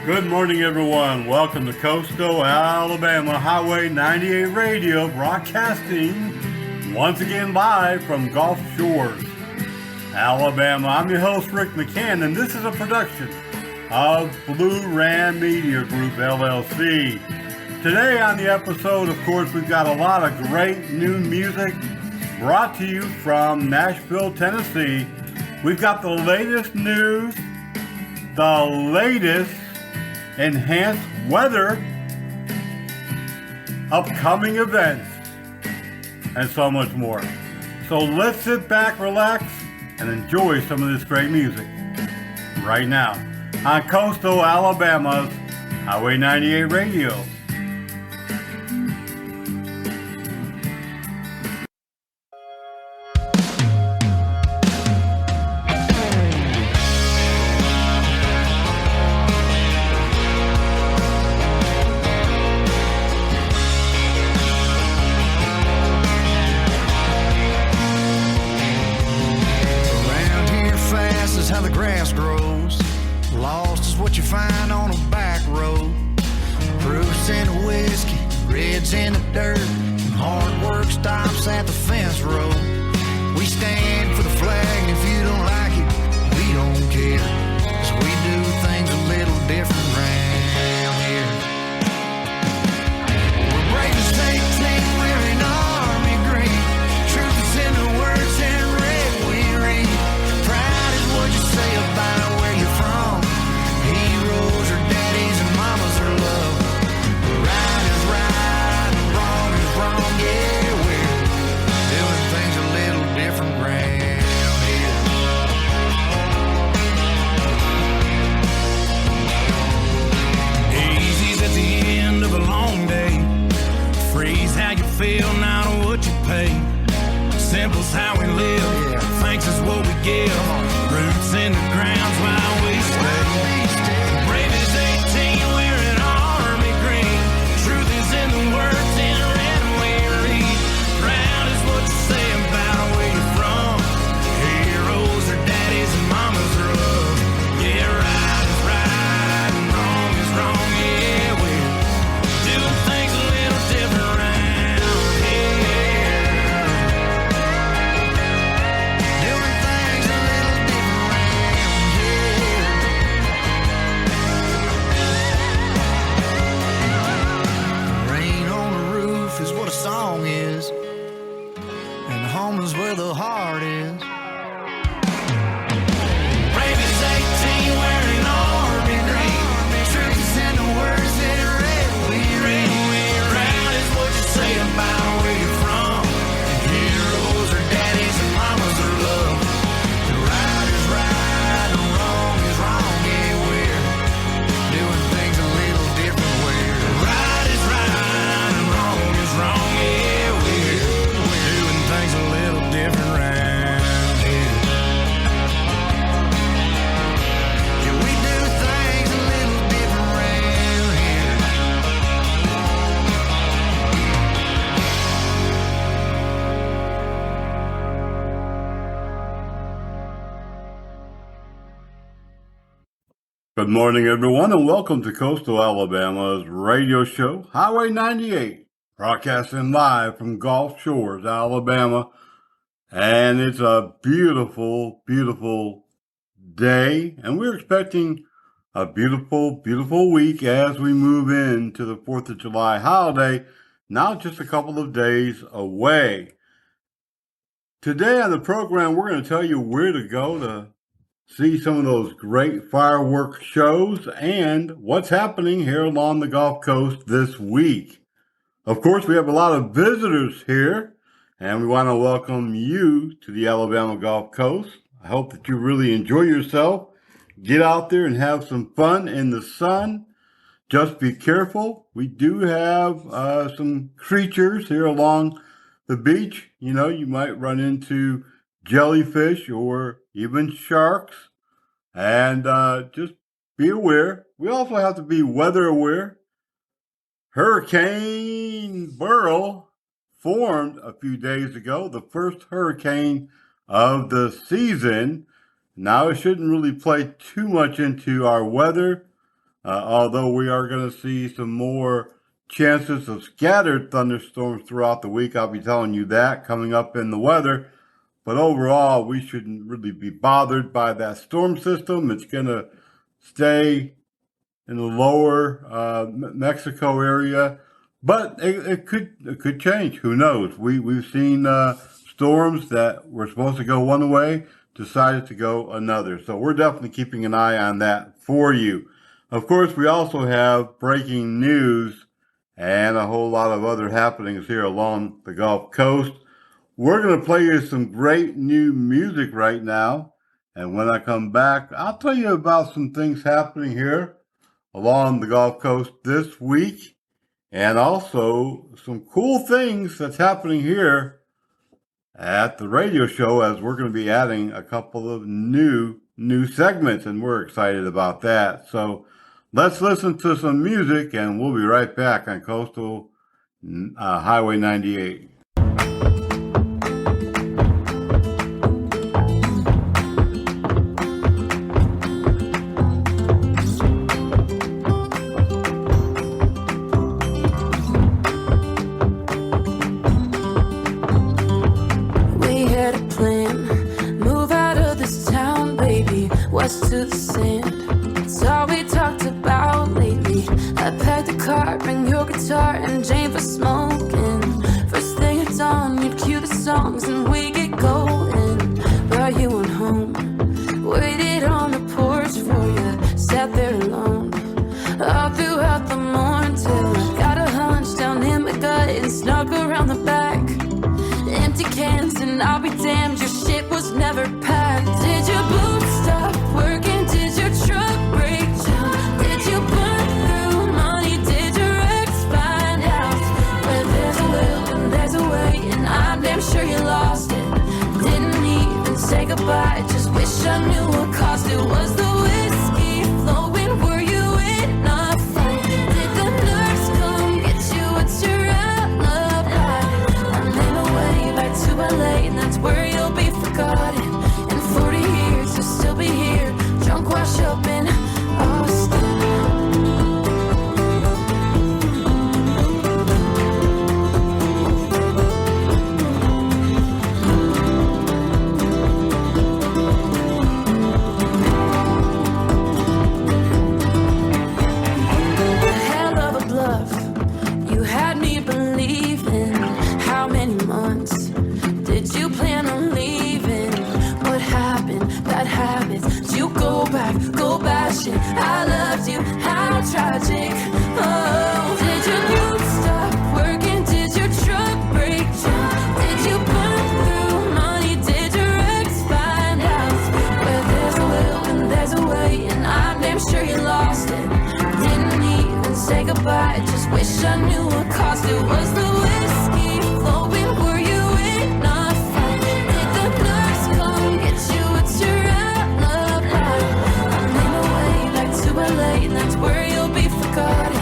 Good morning, everyone. Welcome to Coastal Alabama Highway 98 Radio, broadcasting once again live from Gulf Shores, Alabama. I'm your host, Rick McCann, and this is a production of Blue Ram Media Group, LLC. Today on the episode, of course, we've got a lot of great new music brought to you from Nashville, Tennessee. We've got the latest news, the latest enhanced weather, upcoming events, and so much more. So let's sit back, relax, and enjoy some of this great music right now on Coastal Alabama's Highway 98 Radio. Good morning, everyone, and welcome to Coastal Alabama's radio show, Highway 98, broadcasting live from Gulf Shores, Alabama. And it's a beautiful, beautiful day, and we're expecting a beautiful, beautiful week as we move into the 4th of July holiday, now just a couple of days away. Today on the program, we're going to tell you where to go to see some of those great fireworks shows and what's happening here along the Gulf Coast this week. Of course, we have a lot of visitors here, and we want to welcome you to the Alabama Gulf Coast. I hope that you really enjoy yourself. Get out there and have some fun in the sun. Just be careful. We do have some creatures here along the beach. You know, you might run into jellyfish or even sharks, and just be aware. We also have to be weather aware. Hurricane Beryl formed a few days ago, the first hurricane of the season. Now, it shouldn't really play too much into our weather, although we are going to see some more chances of scattered thunderstorms throughout the week. I'll be telling you that coming up in the weather. But overall, we shouldn't really be bothered by that storm system. It's going to stay in the lower Mexico area, but it could change. Who knows? We've seen storms that were supposed to go one way decided to go another. So we're definitely keeping an eye on that for you. Of course, we also have breaking news and a whole lot of other happenings here along the Gulf Coast. We're going to play you some great new music right now. And when I come back, I'll tell you about some things happening here along the Gulf Coast this week, and also some cool things that's happening here at the radio show, as we're going to be adding a couple of new segments, and we're excited about that. So let's listen to some music, and we'll be right back on Coastal Highway 98. To the sand, it's all we talked about lately. I packed the car, bring your guitar and Jane for smoking. First thing at dawn, you'd cue the songs and we get going. Brought you on home, waited on the porch for you, sat there alone all throughout the morning till I got a hunch down in my gut and snuck around the back. Empty cans and I'll be damned, your shit was never packed. Did your boots stop working? Did your truck break down? Did you burn through money? Did your ex find out? Where there's a will and there's a way, and I'm damn sure you lost it. Didn't even say goodbye, just wish I knew what caused it. Was the whiskey flowing? Were you in a fight? Did the nurse come get you? What's your alibi? I'm in a way back to LA, and that's where you'll be forgotten. In 40 years you'll still be here, drunk, wash up in Austin. Hell of a bluff, you had me believing. How many months did you plan on leaving? What happened? Bad habits. Did you go back? Go bashing. I loved you. How tragic. Oh, did your youth stop working? Did your truck break down? Did you burn through money? Did your ex find out? Where there's a will and there's a way, and I'm damn sure you lost it. Didn't even say goodbye, just wish I knew what caused it. Was the whiskey flowing? Were you in a fight? Did the nurse come get you? What's your alibi? I'm in a way back to LA, and that's where you'll be forgotten.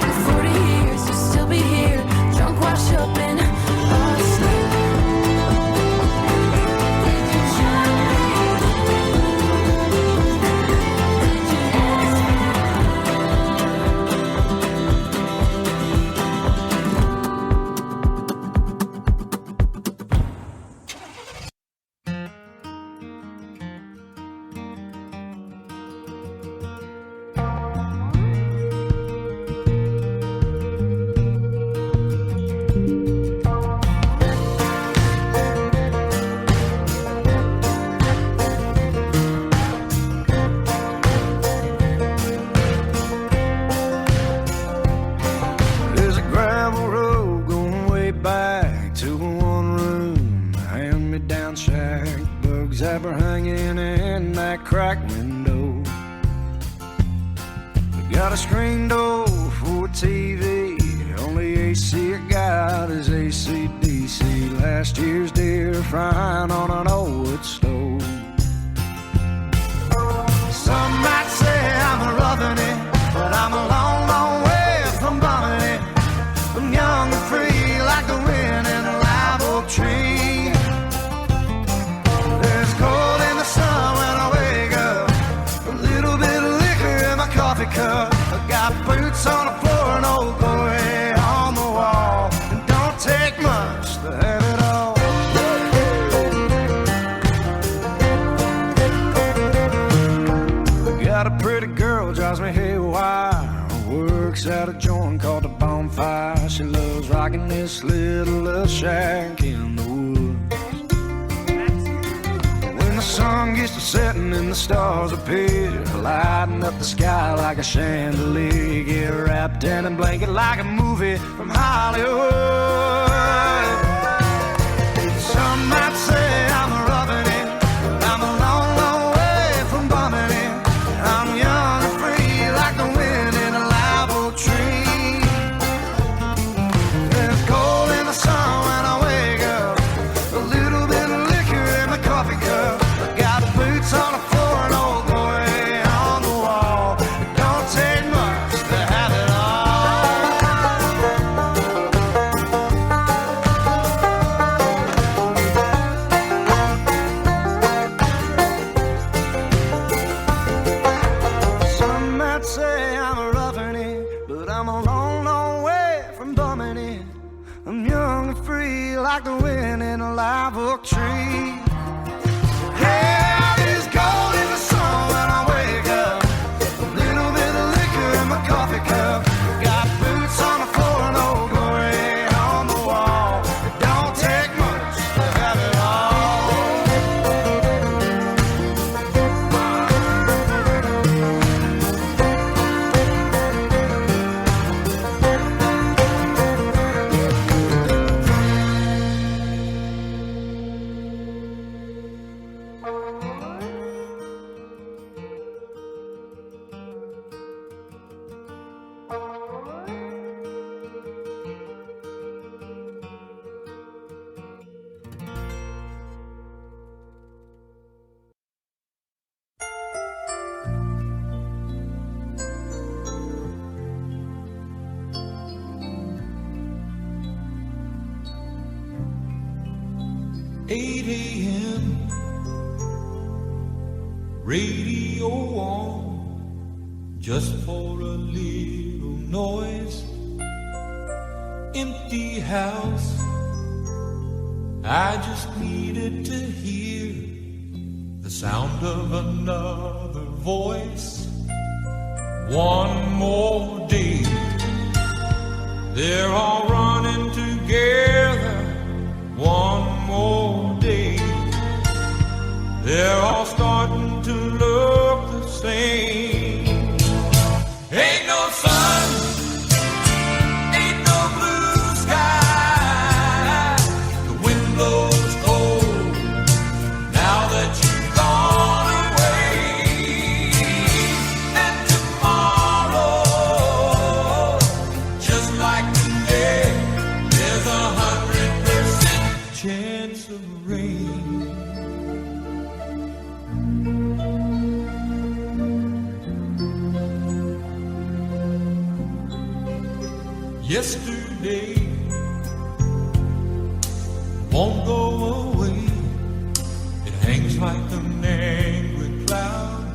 In 40 years you'll still be here, drunk, wash up in Austin. There's a gravel road going way back to a one-room hand-me-down shack. Bugs that were hanging in that cracked window. We got a screen door for a TV. Only AC I got is AC/DC. Last year's deer frying on an old wood stove. Some might say I'm a roughing it, but I'm a long, long way from bumming it. I'm young and free like the wind in a live oak tree. There's cold in the sun when I wake up, a little bit of liquor in my coffee cup. I got boots on the floor and old glory on the wall. It don't take much to have it all. I got a pretty girl, drives me haywire. Works at a joint called the Bonfire. She loves rocking this little shack in the woods. When the sun gets to setting and the stars appear, lighting up the sky like a chandelier, get wrapped in a blanket like a movie from Hollywood. Some might say I'm a roughing it, but I'm a long, long way from bumming it. I'm young and free like the wind in a live oak tree. There's cold in the sun when I wake up, a little bit of liquor in my coffee cup. I got boots on the floor and old glory on the wall. It don't take much to have it all. Some might say I'm a roughing it, but I'm a long, long way from bumming it. I'm young and free like the wind in a live oak tree. Yeah, there's gold in the sun when I wake up, a little bit of liquor in my coffee cup. Got boots on the floor and old glory on the wall. It don't take much to have it Radio on, just for a little noise. Empty house, I just needed to hear the sound of another voice. One more day, they're all running together. One more day, they're all starting to look the same. Ain't no sun, ain't no blue sky. The wind blows cold now that you've gone away. And tomorrow, just like today, there's 100% chance of rain. Yesterday won't go away. It hangs like an angry cloud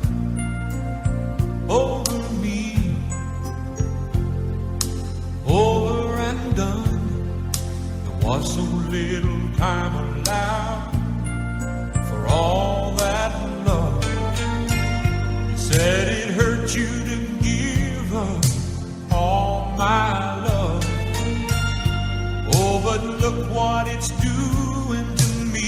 over me, over and done. There was so little time allowed for all that love. You said it hurt you to give up all my love. Oh, but look what it's doing to me.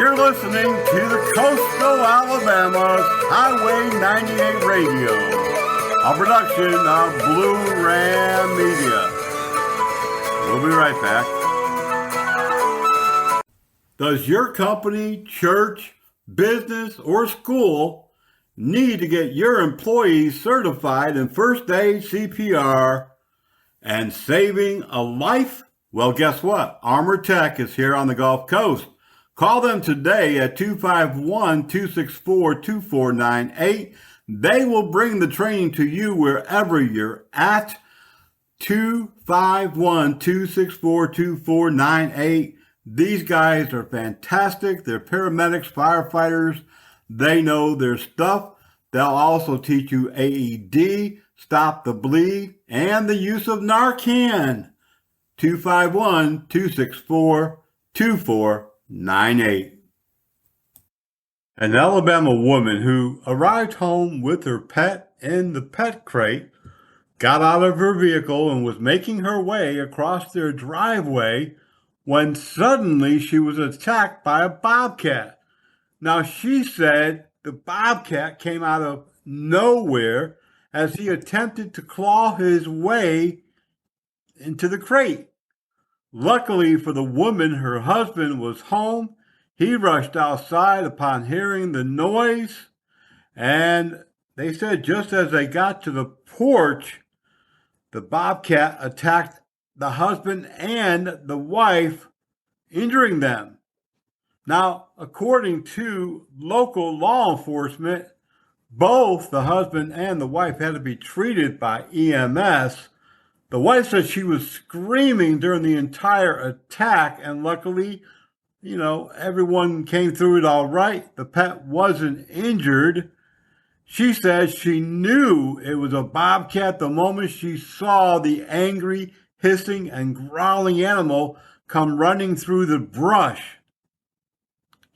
You're listening to the Coastal Alabama's Highway 98 Radio, a production of Blue Ram Media. We'll be right back. Does your company, church, business, or school need to get your employees certified in first aid, CPR, and saving a life? Well, guess what? Armor Tech is here on the Gulf Coast. Call them today at 251-264-2498. They will bring the training to you wherever you're at. 251-264-2498. These guys are fantastic. They're paramedics, firefighters. They know their stuff. They'll also teach you AED, stop the bleed, and the use of Narcan. 251-264-2498. An Alabama woman who arrived home with her pet in the pet crate got out of her vehicle and was making her way across their driveway when suddenly she was attacked by a bobcat. Now, she said the bobcat came out of nowhere as he attempted to claw his way into the crate. Luckily for the woman, her husband was home. He rushed outside upon hearing the noise, and they said just as they got to the porch, the bobcat attacked the husband and the wife, injuring them. Now, according to local law enforcement, both the husband and the wife had to be treated by EMS. The wife said she was screaming during the entire attack, and luckily, everyone came through it all right. The pet wasn't injured. She says she knew it was a bobcat the moment she saw the angry, hissing, and growling animal come running through the brush.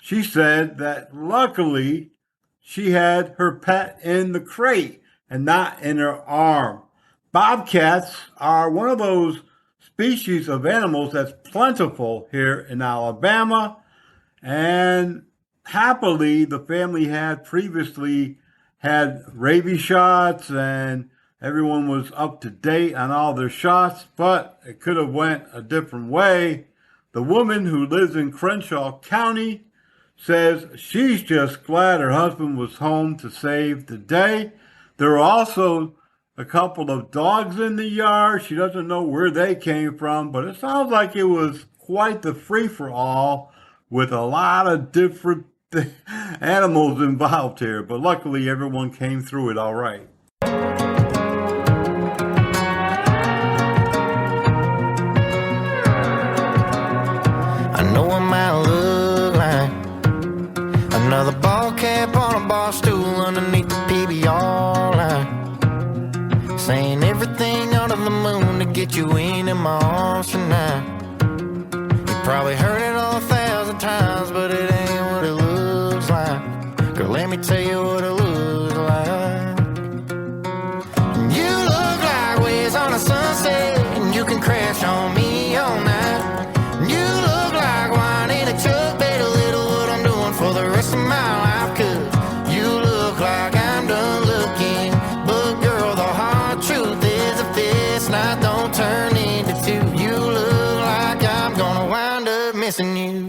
She said that luckily she had her pet in the crate and not in her arm. Bobcats are one of those species of animals that's plentiful here in Alabama, and happily the family had previously had rabies shots and everyone was up to date on all their shots, but it could have went a different way. The woman who lives in Crenshaw County says she's just glad her husband was home to save the day. There are also a couple of dogs in the yard. She doesn't know where they came from, but it sounds like it was quite the free-for-all with a lot of different animals involved here. But luckily, everyone came through it all right. I know I might look like another ball cap on a bar stool underneath the PBR line, saying everything under the moon to get you in my arms tonight. You probably heard it all 1,000 times, but it ain't what it looks like. Girl, let me tell you what it looks like. You look like waves on a sunset, and you can crash on me all night. You look like wine in a truck, bet a little what I'm doing for the rest of my life. 'Cause you look like I'm done looking, but girl, the hard truth is if this night don't turn into two, you look like I'm gonna wind up missing you.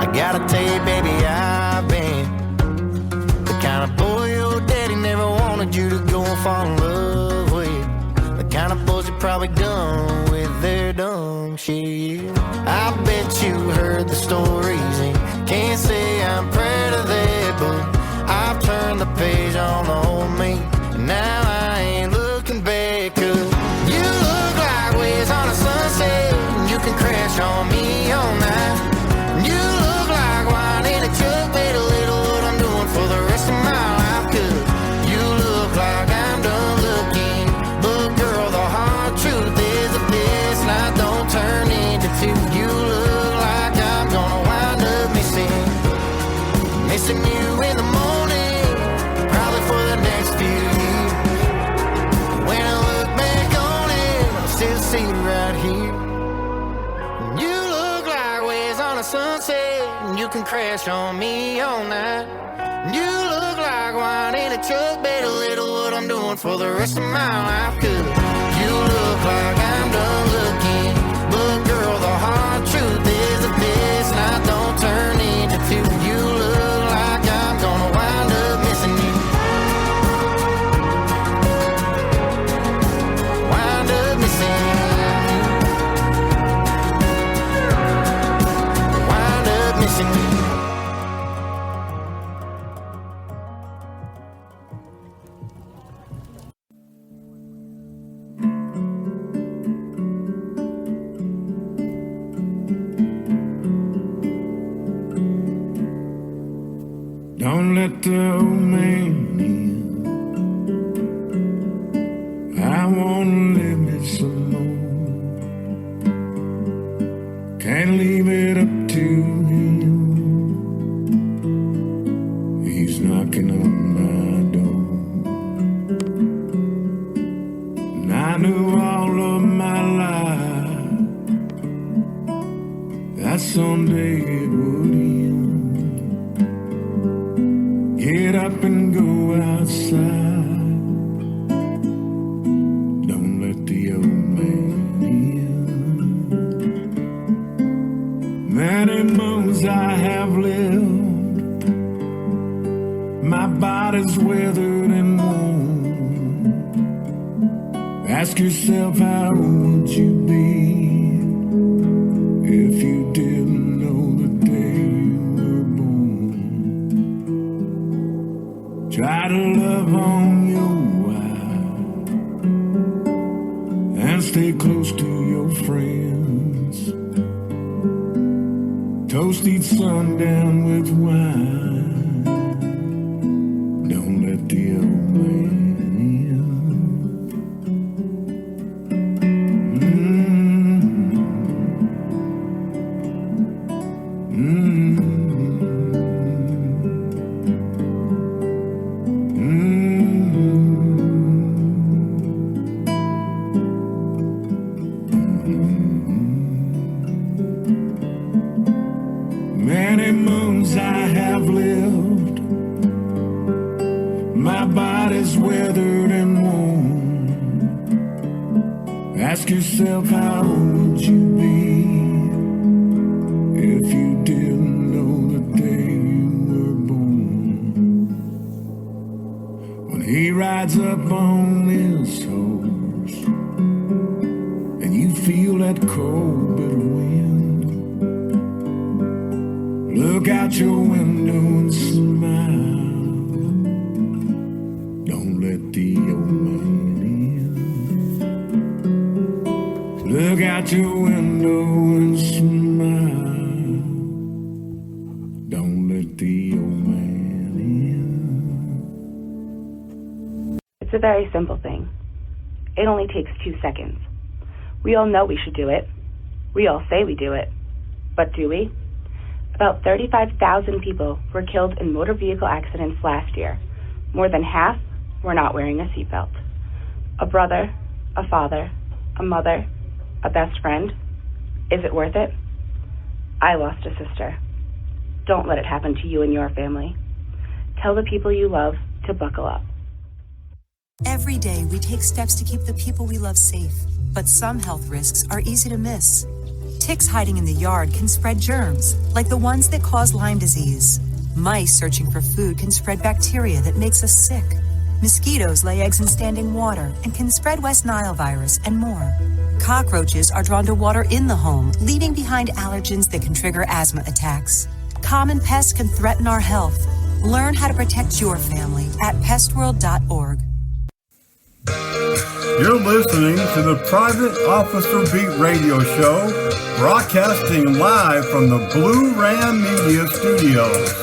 I gotta tell you, baby, I've been the kind of boy your daddy never wanted you to go and fall in love with. The kind of boys you probably done with their dumb shit. I bet you heard the stories and can't say I'm proud of that, but I've turned the page on the old me, and now I ain't looking back. 'Cause you look like waves on a sunset, and you can crash on me all night. You look like wine in a truck, bet a little what I'm doing for the rest of my life. 'Cause you look like I'm done looking, but girl, the hard truth is if this night don't turn into two, you look like I'm gonna wind up missing. sunset, you can crash on me all night. You look like wine in a truck, bet a little what I'm doing for the rest of my life. 'Cause you look like I'm done looking, but girl, the hard truth is that this night don't turn into two. You look like I'm gonna wind up missing you. Wind up missing you. Wind up missing you. Don't let the old man in. I wanna live it some more. Can't leave it up to him. He's knocking on my door. And I knew all of my life that someday it would end. Get up and go outside. Don't let the old man in. Many moons I have lived. My body's weathered and worn. Ask yourself, how would you be if you didn't know the day you were born? Try to love on your wife and stay close to your friends. Toast each sundown with wine. Don't let the old man in. Many moons I have lived. My body's weathered and worn. Ask yourself, how would you be if you didn't know the day you were born? When he rides up on his horse and you feel that cold bitter wind, look out your window and smile. Don't let the old man in. Look out your window and smile. Don't let the old man in. It's a very simple thing. It only takes 2 seconds. We all know we should do it. We all say we do it. But do we? About 35,000 people were killed in motor vehicle accidents last year. More than half were not wearing a seatbelt. A brother, a father, a mother, a best friend. Is it worth it? I lost a sister. Don't let it happen to you and your family. Tell the people you love to buckle up. Every day we take steps to keep the people we love safe, but some health risks are easy to miss. Ticks hiding in the yard can spread germs, like the ones that cause Lyme disease. Mice searching for food can spread bacteria that makes us sick. Mosquitoes lay eggs in standing water and can spread West Nile virus and more. Cockroaches are drawn to water in the home, leaving behind allergens that can trigger asthma attacks. Common pests can threaten our health. Learn how to protect your family at pestworld.org. You're listening to the Private Officer Beat radio show, broadcasting live from the Blue Ram Media Studios.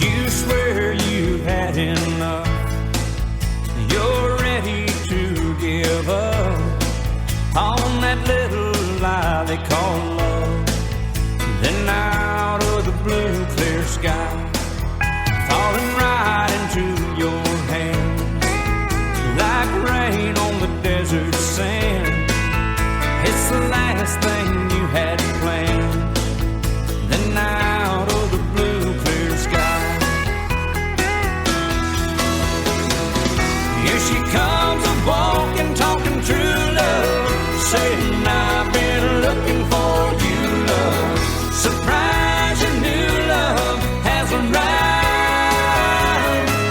You swear they call love. Then out of the blue clear sky, falling right into your hands, like rain on the desert sand. It's the last thing you had planned. Then out of the blue clear sky, here she comes a-walking, talking true love, saying I've been looking for you, love. Surprise, your new love has arrived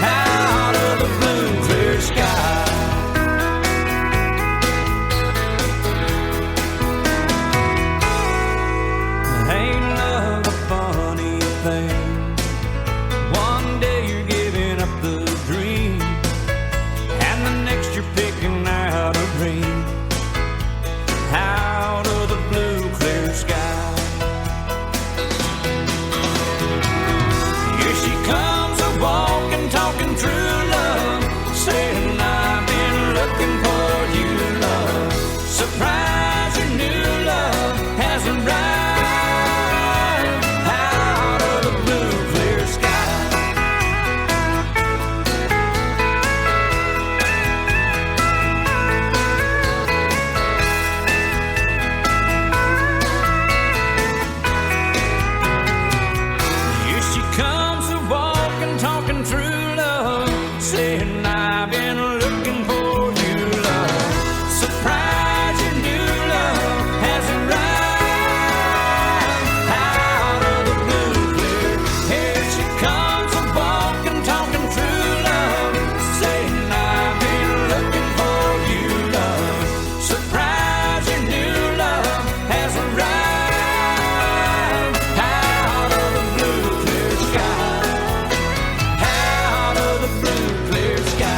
out of the blue clear sky. Ain't love a funny thing? One day you're giving up the dream, and the next you're picking out a ring out of the blue clear sky. Here she comes a-walking, talking true love, saying I've been looking for you, love. Surprise, your new love has arrived out of the blue clear sky. Here she comes a-walking, talking true love, saying I've been looking for you, love. Surprise, your new love has arrived out of the blue clear. Here she comes a-walking, talking true love, saying I've been looking for you, love. Surprise, your new love has arrived out of the blue clear sky, out of the blue clear sky.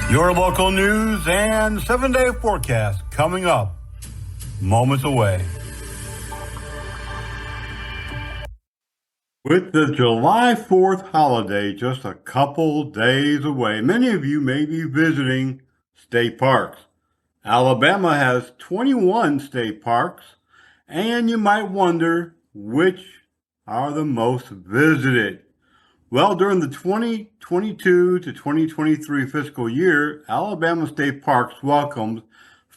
Your local news and 7-day forecast coming up moments away. With the July 4th holiday just a couple days away, many of you may be visiting state parks. Alabama has 21 state parks, and you might wonder which are the most visited. Well, during the 2022 to 2023 fiscal year, Alabama State Parks welcomed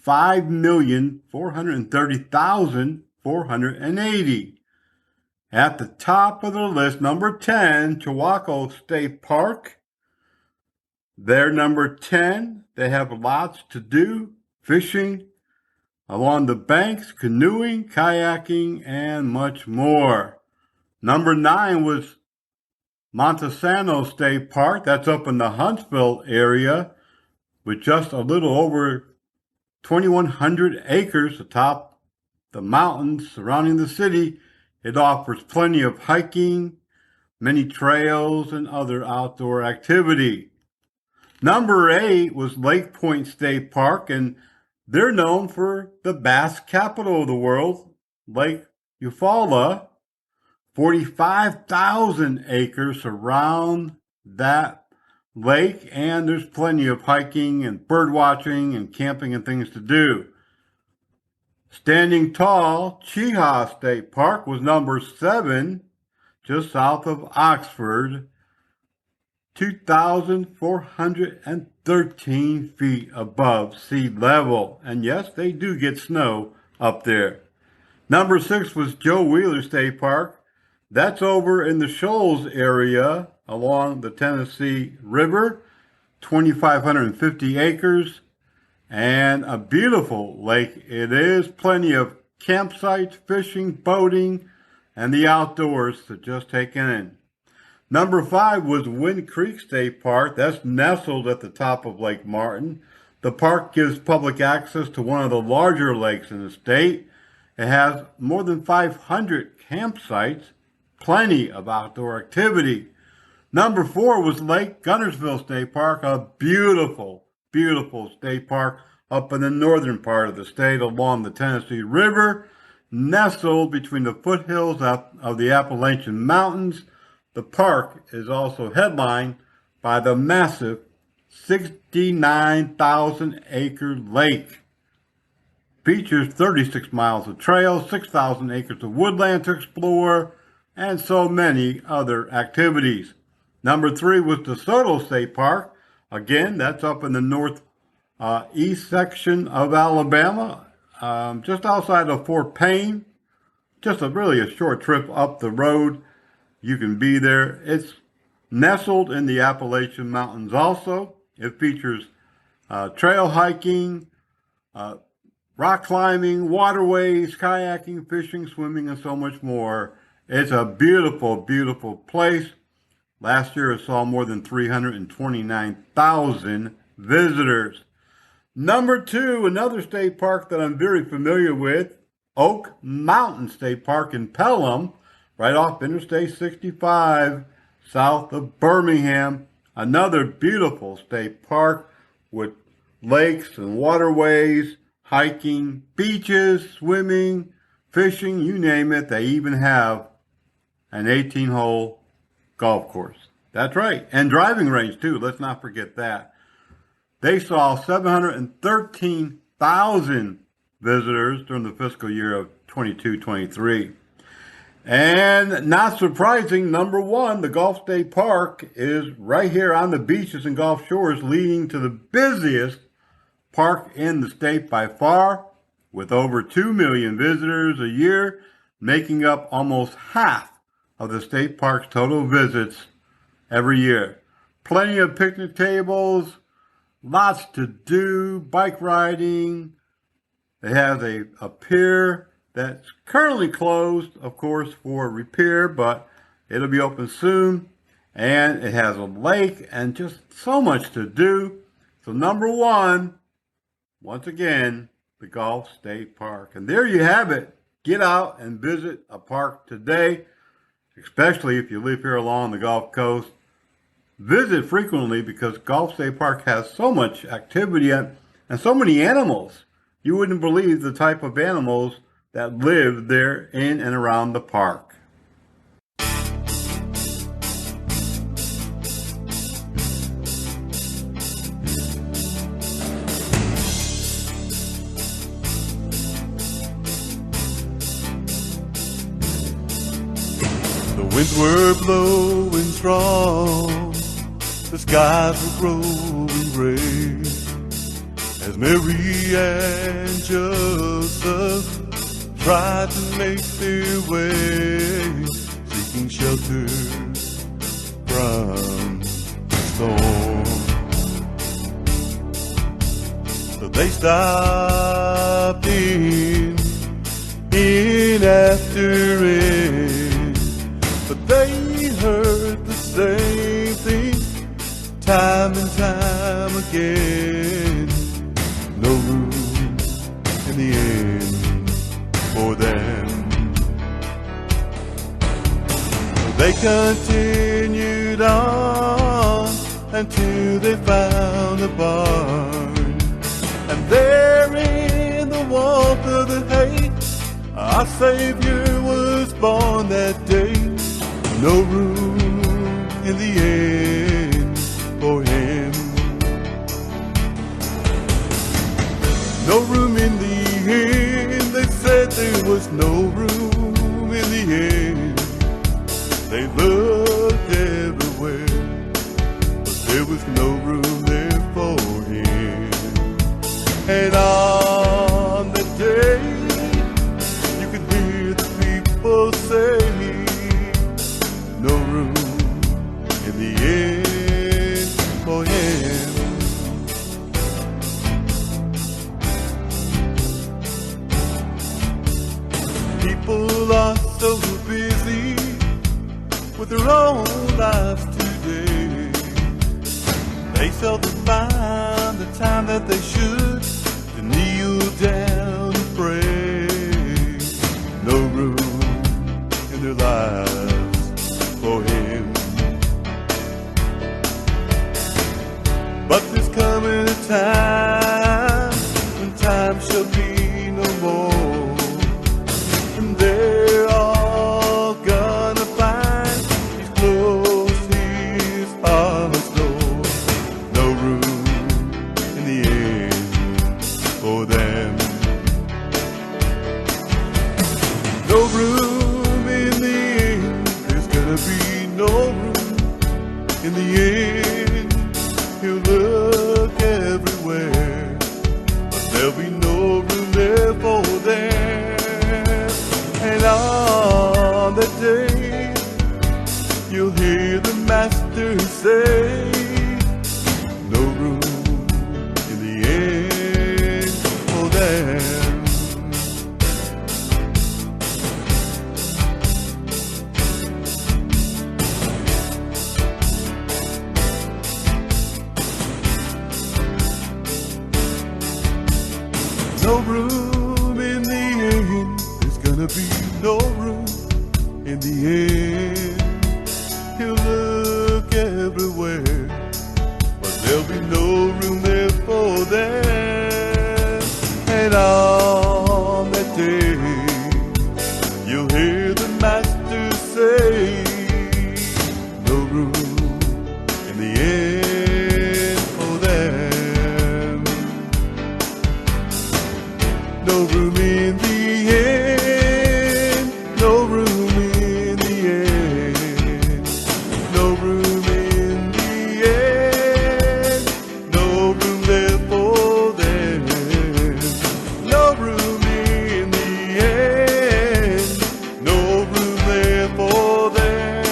5,430,480. At the top of the list, number 10, Chihuahua State Park. They're number 10. They have lots to do, fishing along the banks, canoeing, kayaking, and much more. Number 9 was Montesano State Park. That's up in the Huntsville area with just a little over 2,100 acres atop the mountains surrounding the city. It offers plenty of hiking, many trails, and other outdoor activity. Number 8 was Lake Point State Park, and they're known for the bass capital of the world, Lake Eufaula. 45,000 acres surround that lake, and there's plenty of hiking and bird watching and camping and things to do. Standing Tall, Chehaw State Park was number 7, just south of Oxford, 2,413 feet above sea level. And yes, they do get snow up there. Number 6 was Joe Wheeler State Park. That's over in the Shoals area along the Tennessee River, 2,550 acres, and a beautiful lake it is. Plenty of campsites, fishing, boating, and the outdoors to just take in. Number 5 was Wind Creek State Park. That's nestled at the top of Lake Martin. The park gives public access to one of the larger lakes in the state. It has more than 500 campsites, plenty of outdoor activity. Number 4 was Lake Gunnersville State Park, a beautiful, beautiful state park up in the northern part of the state along the Tennessee River. Nestled between the foothills of the Appalachian Mountains, the park is also headlined by the massive 69,000-acre lake. Features 36 miles of trails, 6,000 acres of woodland to explore, and so many other activities. Number 3 was DeSoto State Park. Again, that's up in the northeast section of Alabama, just outside of Fort Payne. Just really a short trip up the road. You can be there. It's nestled in the Appalachian Mountains also. It features trail hiking, rock climbing, waterways, kayaking, fishing, swimming, and so much more. It's a beautiful, beautiful place. Last year it saw more than 329,000 visitors. Number 2, another state park that I'm very familiar with, Oak Mountain State Park in Pelham, right off Interstate 65, south of Birmingham. Another beautiful state park with lakes and waterways, hiking, beaches, swimming, fishing, you name it. They even have an 18-hole golf course. That's right. And driving range, too. Let's not forget that. They saw 713,000 visitors during the fiscal year of 22-23. And not surprising, number 1, the Gulf State Park is right here on the beaches and Gulf Shores, leading to the busiest park in the state by far, with over 2 million visitors a year, making up almost half of the state park's total visits every year. Plenty of picnic tables, lots to do, bike riding. It has a pier that's currently closed, of course, for repair, but it'll be open soon. And it has a lake and just so much to do. So number 1, once again, the Gulf State Park. And there you have it. Get out and visit a park today, especially if you live here along the Gulf Coast. Visit frequently because Gulf State Park has so much activity and so many animals. You wouldn't believe the type of animals that live there in and around the park. The winds were blowing strong, the skies were growing gray, as Mary and Joseph tried to make their way, seeking shelter from the storm. So they stopped in after it, but they heard the same thing time and time again. No room in the inn for them. They continued on until they found a barn, and there in the warmth of the hay, our Savior was born that day. No room in the inn for him. No room in the inn. They said there was no room in the inn. They looked everywhere, but there was no room there for him. And on the day, you could hear the people say, no room in the inn for him. People are so busy with their own lives today, they seldom find the time that they should to kneel down and pray. No room in their lives for him. But there's coming a time when time shall be no more, no room. In the end, he'll look everywhere, but there'll be no room there for them. And on that day, you'll hear the master say, no room in the end for them. No room in the end, there's gonna be no room in the end. He'll look everywhere, but there'll be no room there for them. And on that day, you'll hear the master say, no room in the end for them. No room in the end, no room in the end, no room in the end, no room there for them. No room in the end, no room there for them.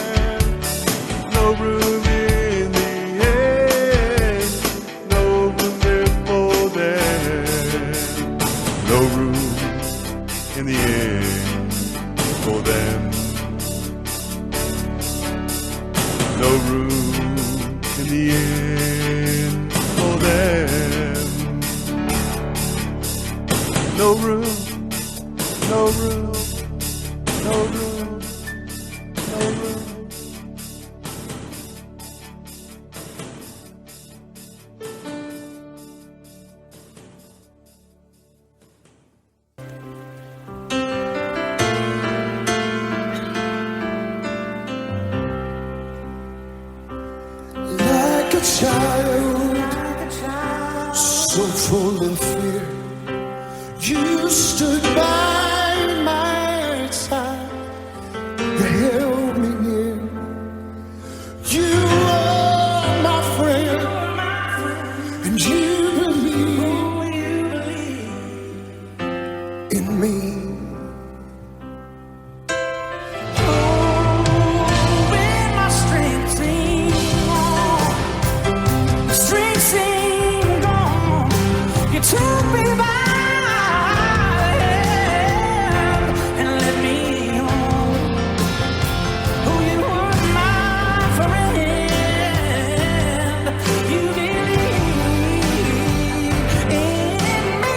No room in the end, no room there for them. No room in the end for them. No room in the end for them. No room, no room, no room, no room. Like a child, so full of fear, you stood by my side, you held me near. You are my friend, and you believe in me. You took me by the hand and led me home. Oh, you were my friend. You believe in me.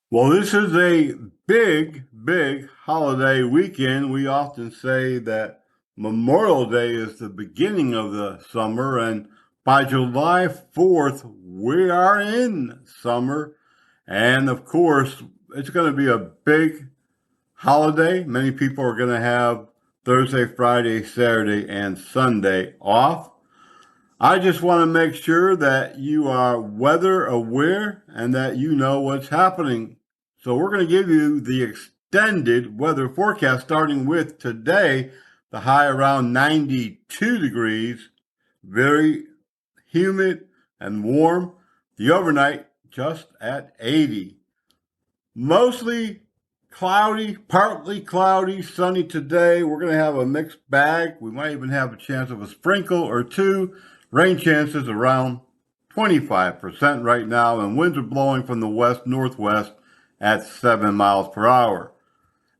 Well, this is a big holiday weekend. We often say that Memorial Day is the beginning of the summer, and by July 4th, we are in summer. And of course, it's going to be a big holiday. Many people are going to have Thursday, Friday, Saturday, and Sunday off. I just want to make sure that you are weather aware and that you know what's happening. So we're going to give you the extended weather forecast starting with today, the high around 92 degrees, very humid and warm. The overnight just at 80. Mostly cloudy, partly cloudy, sunny today. We're going to have a mixed bag. We might even have a chance of a sprinkle or two. Rain chances around 25% right now, and winds are blowing from the west-northwest at 7 miles per hour.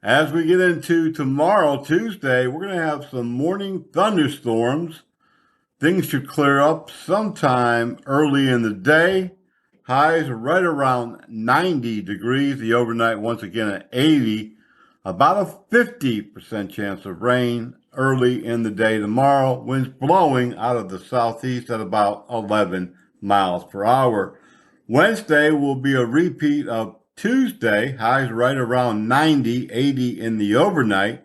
As we get into tomorrow, Tuesday, we're going to have some morning thunderstorms. Things should clear up sometime early in the day. Highs right around 90 degrees. The overnight once again at 80. About a 50% chance of rain early in the day tomorrow. Winds blowing out of the southeast at about 11 miles per hour. Wednesday will be a repeat of Tuesday. Highs right around 90, 80 in the overnight.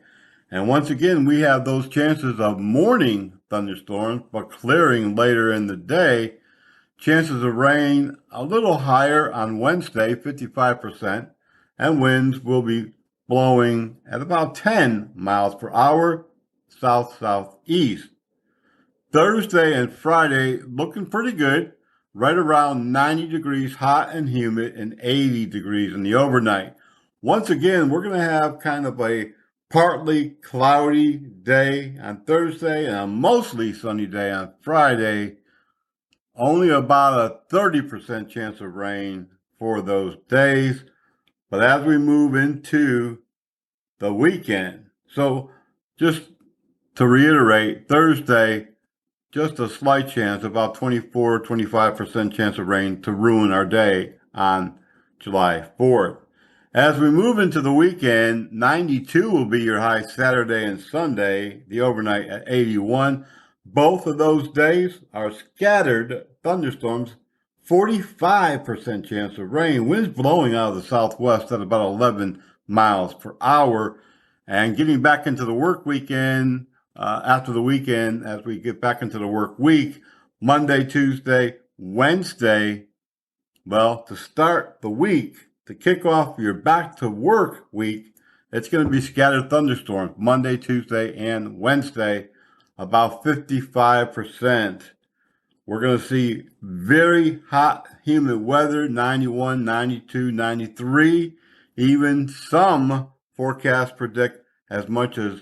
And once again, we have those chances of morning thunderstorms, but clearing later in the day. Chances of rain a little higher on Wednesday, 55%, and winds will be blowing at about 10 miles per hour, south-southeast. Thursday and Friday looking pretty good, right around 90 degrees hot and humid and 80 degrees in the overnight. Once again, we're going to have kind of a partly cloudy day on Thursday and a mostly sunny day on Friday. Only about a 30% chance of rain for those days. But as we move into the weekend, so just to reiterate, Thursday, just a slight chance, about 24-25% chance of rain to ruin our day on July 4th. As we move into the weekend, 92 will be your high Saturday and Sunday, the overnight at 81. Both of those days are scattered thunderstorms, 45% chance of rain, winds blowing out of the southwest at about 11 miles per hour. And getting back into the work weekend, after the weekend, as we get back into the work week, Monday, Tuesday, Wednesday, well, to start the week, to kick off your back to work week, it's going to be scattered thunderstorms Monday, Tuesday, and Wednesday, about 55%. We're going to see very hot, humid weather, 91, 92, 93. Even some forecasts predict as much as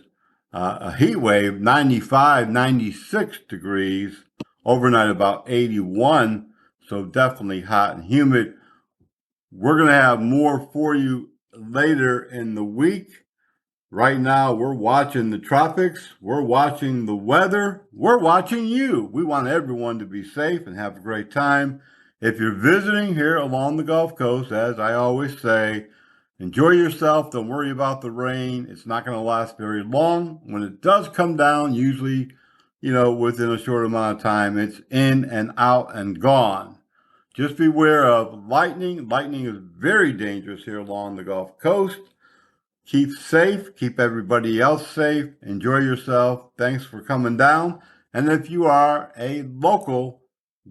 a heat wave, 95, 96 degrees. Overnight about 81, so definitely hot and humid. We're going to have more for you later in the week. Right now, we're watching the tropics. We're watching the weather. We're watching you. We want everyone to be safe and have a great time. If you're visiting here along the Gulf Coast, as I always say, enjoy yourself. Don't worry about the rain. It's not going to last very long. When it does come down, usually, within a short amount of time, it's in and out and gone. Just beware of lightning. Lightning is very dangerous here along the Gulf Coast. Keep safe. Keep everybody else safe. Enjoy yourself. Thanks for coming down. And if you are a local,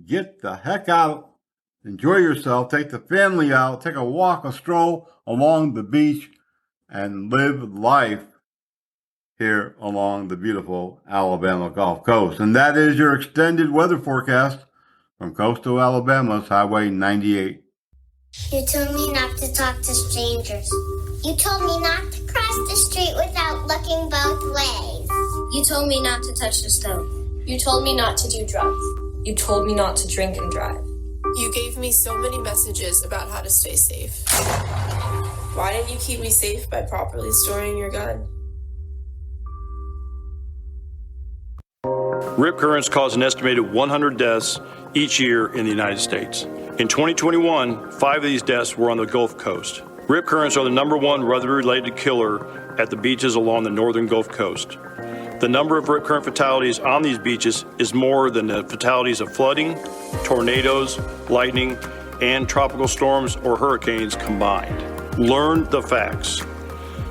get the heck out. Enjoy yourself. Take the family out. Take a walk, a stroll along the beach, and live life here along the beautiful Alabama Gulf Coast. And that is your extended weather forecast from coastal Alabama's Highway 98. You told me not to talk to strangers. You told me not to cross the street without looking both ways. You told me not to touch the stove. You told me not to do drugs. You told me not to drink and drive. You gave me so many messages about how to stay safe. Why didn't you keep me safe by properly storing your gun? Rip currents cause an estimated 100 deaths each year in the United States. In 2021, 5 of these deaths were on the Gulf Coast. Rip currents are the #1 weather-related killer at the beaches along the northern Gulf Coast. The number of rip current fatalities on these beaches is more than the fatalities of flooding, tornadoes, lightning, and tropical storms or hurricanes combined. Learn the facts.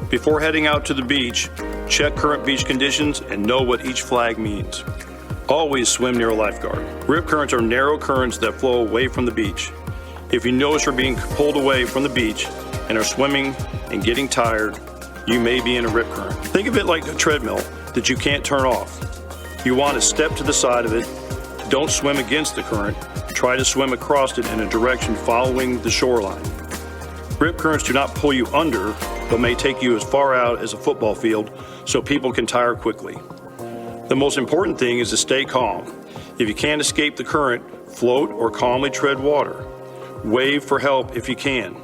Before heading out to the beach, check current beach conditions and know what each flag means. Always swim near a lifeguard. Rip currents are narrow currents that flow away from the beach. If you notice you're being pulled away from the beach and are swimming and getting tired, you may be in a rip current. Think of it like a treadmill that you can't turn off. You want to step to the side of it. Don't swim against the current. Try to swim across it in a direction following the shoreline. Rip currents do not pull you under, but may take you as far out as a football field so people can tire quickly. The most important thing is to stay calm. If you can't escape the current, float or calmly tread water. Wave for help if you can.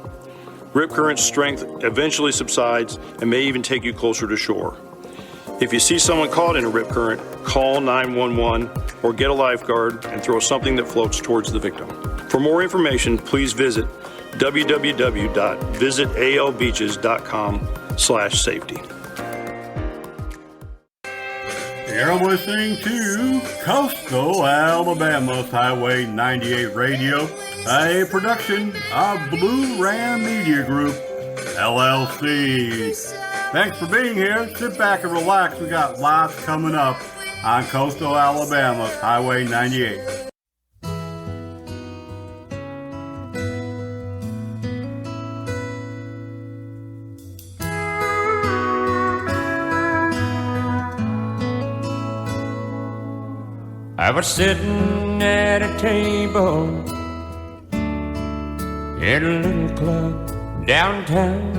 Rip current strength eventually subsides and may even take you closer to shore. If you see someone caught in a rip current, call 911 or get a lifeguard and throw something that floats towards the victim. For more information, please visit www.visitalbeaches.com/safety. You're listening to Coastal Alabama's Highway 98 Radio, a production of Blue Ram Media Group, LLC. Thanks for being here. Sit back and relax. We got lots coming up on Coastal Alabama's Highway 98. I was sitting at a table in a little club downtown.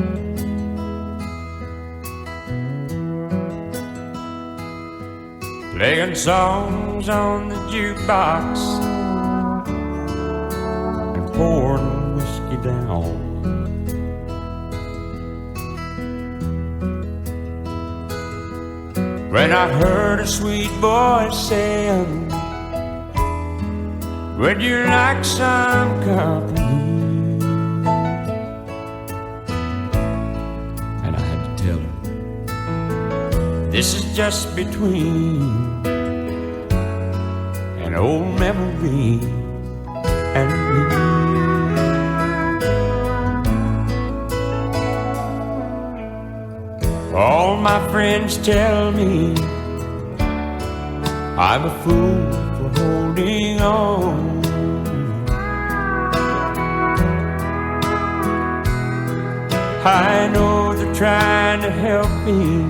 Playing songs on the jukebox and pouring whiskey down. When I heard a sweet voice saying, would you like some company? And I had to tell her, this is just between an old memory and me. All my friends tell me I'm a fool for holding on. I know they're trying to help me,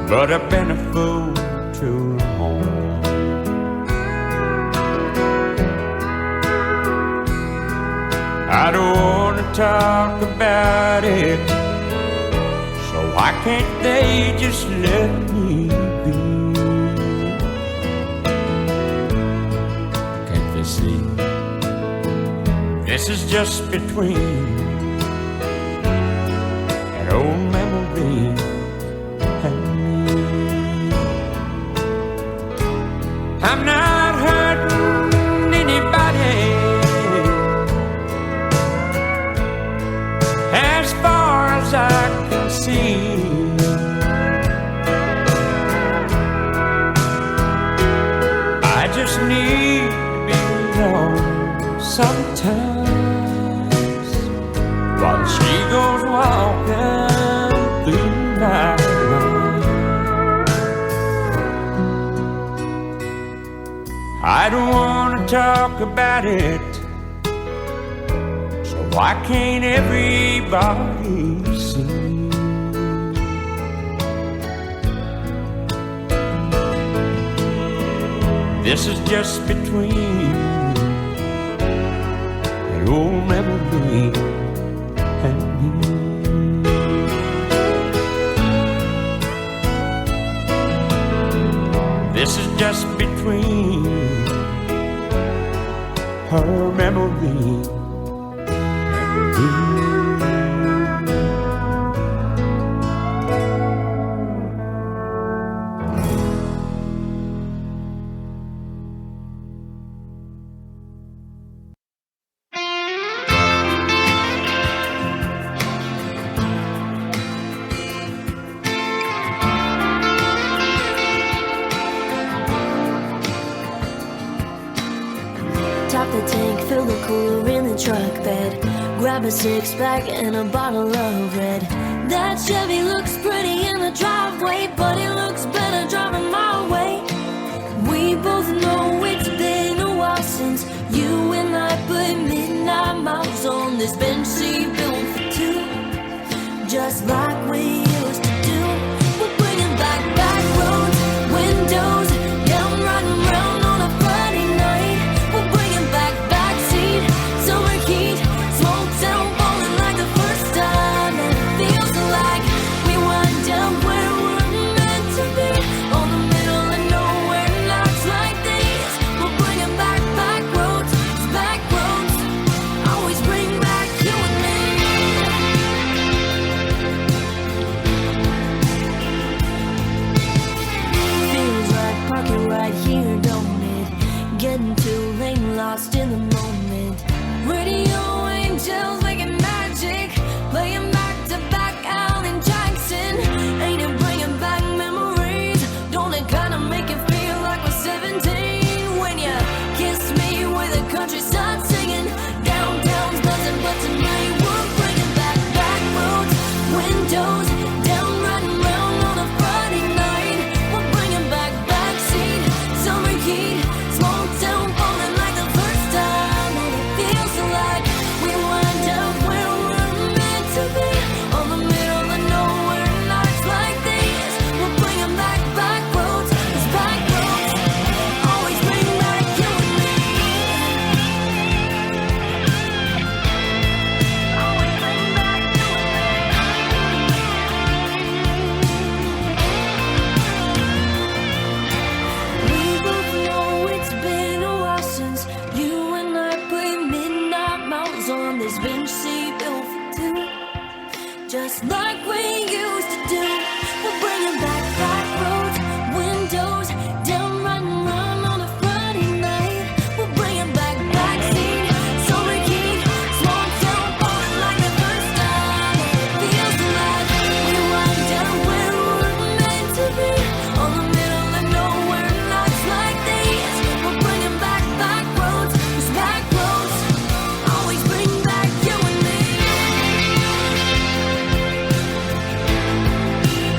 but I've been a fool too long. I don't want to talk about it, so why can't they just let me be? Can't they see this is just between an old memory and me? I'm not hurting anybody as far as I can see. I just need to be alone sometimes while she goes walking through my mind. I don't want to talk about it, so why can't everybody see? This is just between an old memory and me. This is just between her memory and me. truck bed. Grab a six-pack and a bottle of red. That Chevy looks pretty in the driveway, but it looks better driving my way. We both know it's been a while since you and I put midnight miles on this bench seat built for two, just like we used to do. We're bringing back roads, windows, down riding round on a Friday night. We're bringing back backseat, summer heat, smoke sound falling like the first time. And it feels like we wind up where we're meant to be, on the middle of nowhere, nights like these. We're bringing back roads, always bring back you and me. Feels like parking right here, don't it? Getting too late, lost in the moment. Radio angels making magic, playing back to back out in Jackson. Ain't it bringing back memories? Don't it kinda make it feel like we're 17 when you kiss me with a country side singing? Downtown's nothing but tonight. We're bringing back roads, windows, down riding round on a Friday night. We're bringing back backseat, summer heat, small town falling like the first time. And it feels like we wind up where we're meant to be, on the middle of nowhere, nights like these. We're bringing back roads, always bring back you and me. Always bring back you and me. We both know it's been a while since you and I put midnight miles on this bench seat built for two, just like we used to do. We're bringing back roads, windows, down riding round on a Friday night. We're bringing back backseat, summer heat, small town falling like the first time. And it feels like we wind up where we're meant to be, on the middle of nowhere, nights like these. We're bringing back roads, always bring back you and me.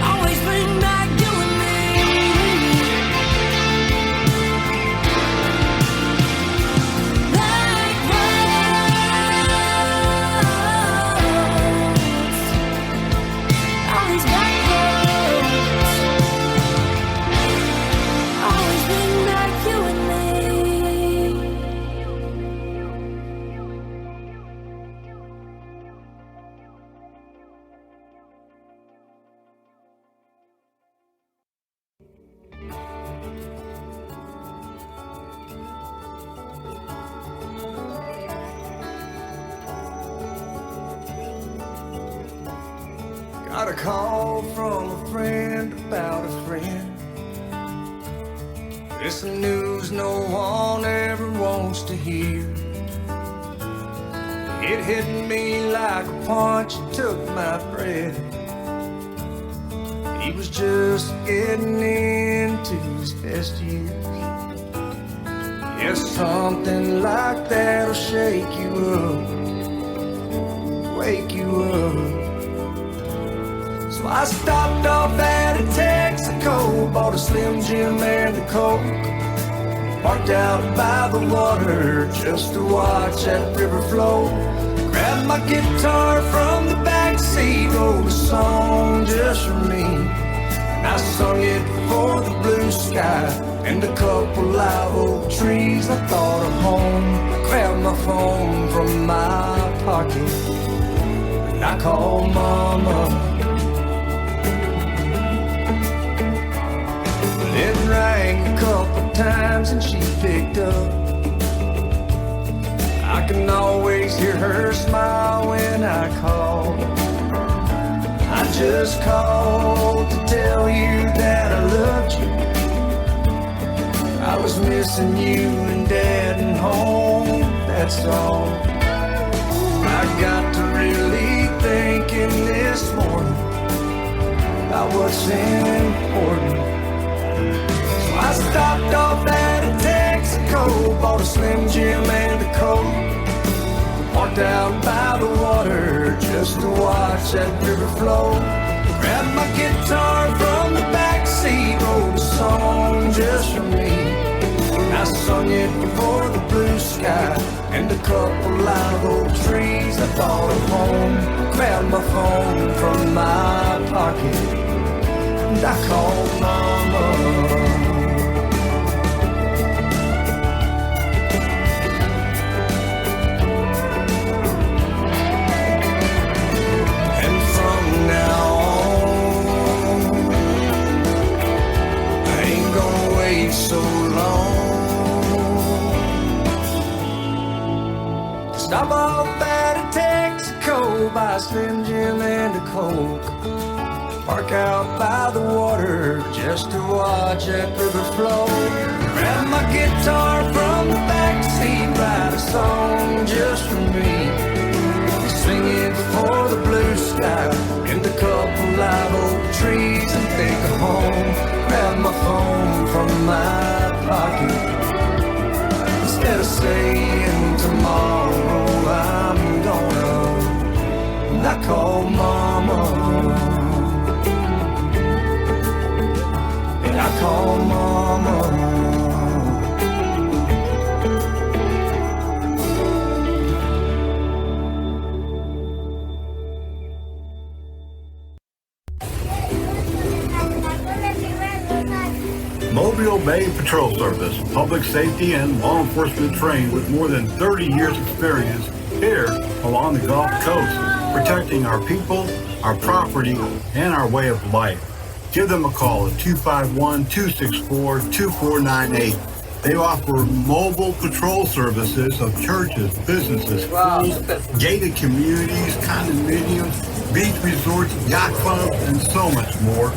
Always bring back you and me. Back roads, always back roads, always bring back you and me. Got a call from a friend about a friend. It's the news no one ever wants to hear. It hit me like a punch, it took my breath. He was just getting into his best years. Yes, something like that'll shake you up, wake you up. So I stopped off at a Texaco, bought a Slim Jim and a Coke, parked out by the water just to watch that river flow. Grabbed my guitar from the backseat, wrote a song just for me. And I sung it for the blue sky and a couple live oak trees. I thought of home, I grabbed my phone from my pocket, and I called Mama. It rang a couple times and she picked up. I can always hear her smile when I call. I just called to tell you that I loved you. I was missing you and Dad and home, that's all. I got to really thinking this morning about what's important. I stopped off at a Texaco, bought a Slim Jim and a Coke, Parked out by the water just to watch that river flow. Grabbed my guitar from the backseat, wrote a song just for me. I sung it before the blue sky and a couple live oak trees. I thought of home, grabbed my phone from my pocket, and I called Mama. So long. Stop off at a Texaco, buy Slim Jim and a Coke. Park out by the water just to watch that river flow. Grab my guitar from the backseat, write a song just for me. Sing it for the blue sky and a couple live oak trees, and take her home. Grab my phone from my pocket. Instead of saying tomorrow I'm gonna, and I call Mama. And I call Mama. Mobile Bay Patrol Service, public safety and law enforcement trained with more than 30 years experience here along the Gulf Coast, protecting our people, our property, and our way of life. Give them a call at 251-264-2498. They offer mobile patrol services of churches, businesses, schools, gated communities, condominiums, beach resorts, yacht clubs, and so much more.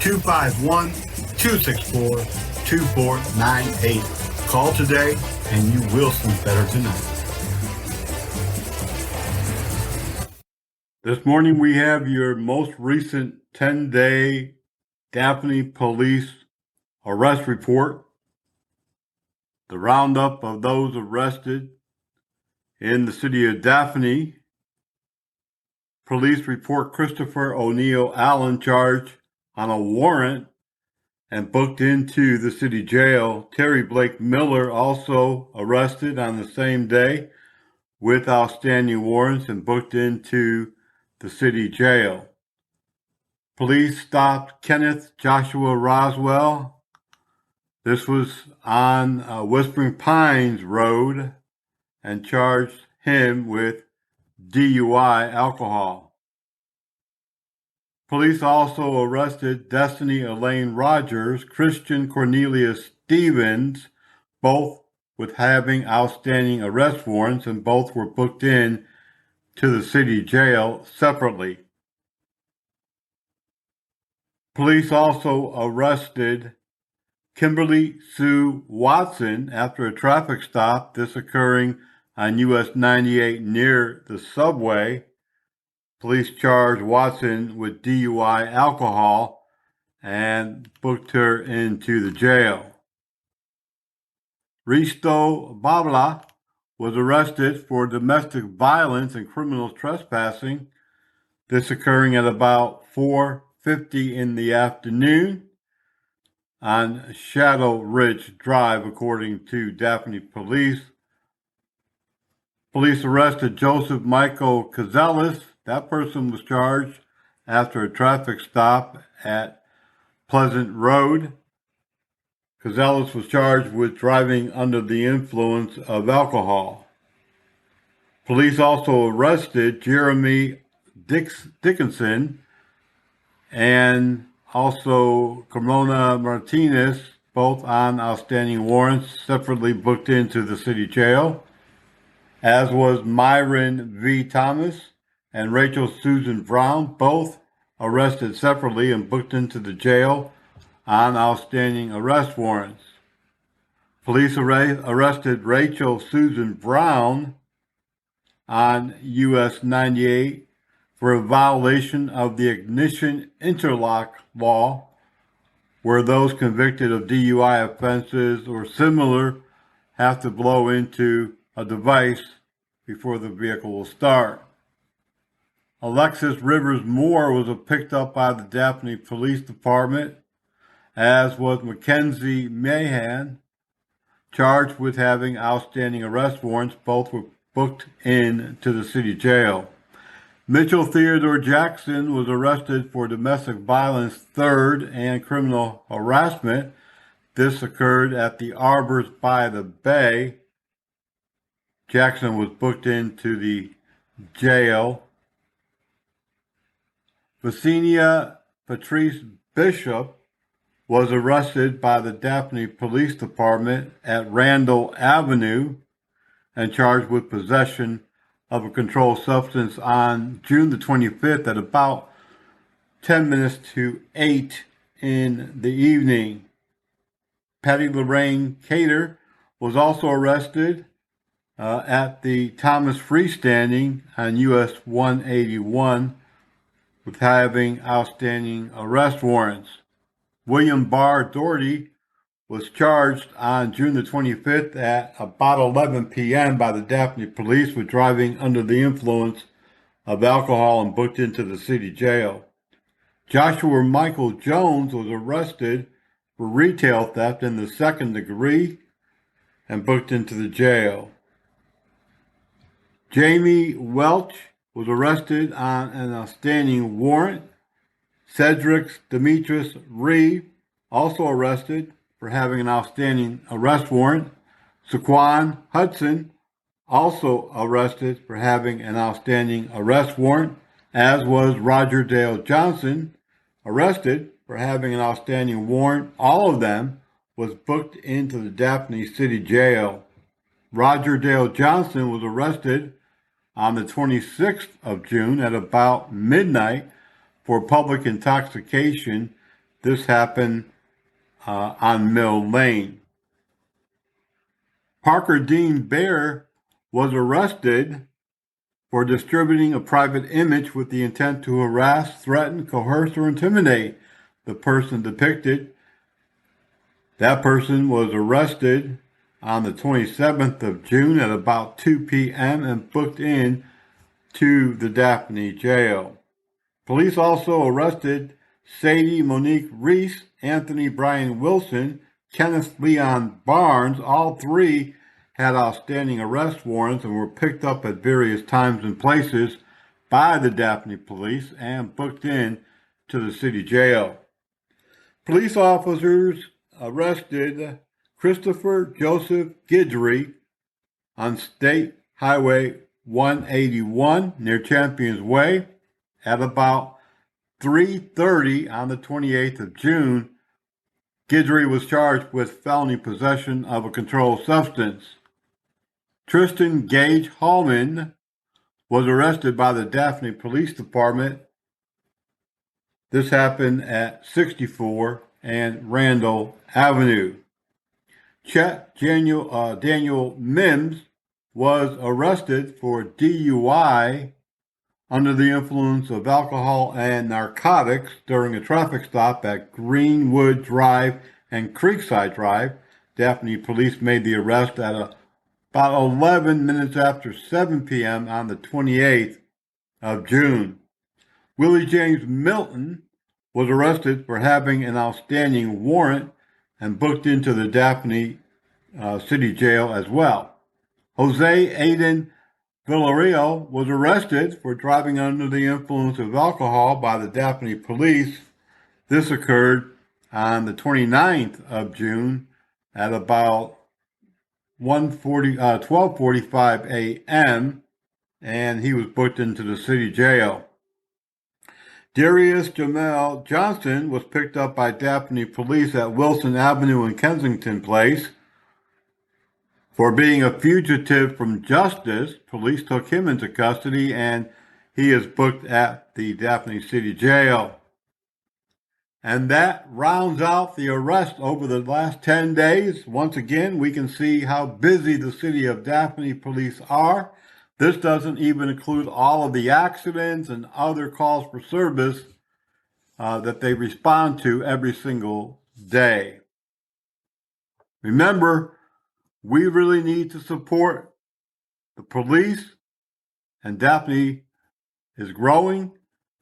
251-264-2498. Call today and you will sleep better tonight. This morning we have your most recent 10-day Daphne police arrest report. The roundup of those arrested in the city of Daphne. Police report Christopher O'Neill Allen charged on a warrant and booked into the city jail. Terry Blake Miller also arrested on the same day with outstanding warrants and booked into the city jail. Police stopped Kenneth Joshua Roswell. This was on Whispering Pines Road, and charged him with DUI alcohol. Police also arrested Destiny Elaine Rogers, Christian Cornelius Stevens, both with having outstanding arrest warrants, and both were booked in to the city jail separately. Police also arrested Kimberly Sue Watson after a traffic stop, this occurring on US 98 near the subway. Police charged Watson with DUI alcohol and booked her into the jail. Risto Babla was arrested for domestic violence and criminal trespassing, this occurring at about 4:50 in the afternoon on Shadow Ridge Drive, according to Daphne Police. Police arrested Joseph Michael Cazelis. That person was charged after a traffic stop at Pleasant Road. Cazelis was charged with driving under the influence of alcohol. Police also arrested Jeremy Dickinson and also Corona Martinez, both on outstanding warrants, separately booked into the city jail, as was Myron V. Thomas and Rachel Susan Brown, both arrested separately and booked into the jail on outstanding arrest warrants. Police arrested Rachel Susan Brown on US 98 for a violation of the ignition interlock law, where those convicted of DUI offenses or similar have to blow into a device before the vehicle will start. Alexis Rivers Moore was picked up by the Daphne Police Department, as was Mackenzie Mahan, charged with having outstanding arrest warrants. Both were booked in to the city jail. Mitchell Theodore Jackson was arrested for domestic violence third and criminal harassment. This occurred at the Arbors by the Bay. Jackson was booked into the jail. Vicinia Patrice Bishop was arrested by the Daphne Police Department at Randall Avenue and charged with possession of a controlled substance on June the 25th at about 10 minutes to 8 in the evening. Patty Lorraine Cater was also arrested at the Thomas Freestanding on US 181 with having outstanding arrest warrants. William Barr Doherty was charged on June the 25th at about 11 p.m. by the Daphne Police with driving under the influence of alcohol and booked into the city jail. Joshua Michael Jones was arrested for retail theft in the second degree and booked into the jail. Jamie Welch was arrested on an outstanding warrant. Cedric Demetrius Reeve, also arrested for having an outstanding arrest warrant. Saquon Hudson, also arrested for having an outstanding arrest warrant, as was Roger Dale Johnson, arrested for having an outstanding warrant. All of them was booked into the Daphne City Jail. Roger Dale Johnson was arrested on the 26th of June at about midnight for public intoxication. This happened on Mill Lane. Parker Dean Bear was arrested for distributing a private image with the intent to harass, threaten, coerce, or intimidate the person depicted. That person was arrested on the 27th of June at about 2 p.m. and booked in to the Daphne jail. Police also arrested Sadie Monique Reese, Anthony Brian Wilson, Kenneth Leon Barnes. All three had outstanding arrest warrants and were picked up at various times and places by the Daphne Police and booked in to the city jail. Police officers arrested Christopher Joseph Guidry on State Highway 181 near Champions Way at about 3:30 on the 28th of June. Guidry was charged with felony possession of a controlled substance. Tristan Gage Hallman was arrested by the Daphne Police Department. This happened at 64 and Randall Avenue. Chet Daniel Mims was arrested for DUI under the influence of alcohol and narcotics during a traffic stop at Greenwood Drive and Creekside Drive. Daphne Police made the arrest at about 11 minutes after 7 p.m. on the 28th of June. Willie James Milton was arrested for having an outstanding warrant and booked into the Daphne City Jail as well. Jose Aiden Villarreal was arrested for driving under the influence of alcohol by the Daphne Police. This occurred on the 29th of June at about 12:45 a.m. and he was booked into the city jail. Darius Jamel Johnson was picked up by Daphne Police at Wilson Avenue and Kensington Place. For being a fugitive from justice, police took him into custody and he is booked at the Daphne City Jail. And that rounds out the arrest over the last 10 days. Once again, we can see how busy the city of Daphne police are. This doesn't even include all of the accidents and other calls for service that they respond to every single day. Remember, we really need to support the police and Daphne is growing,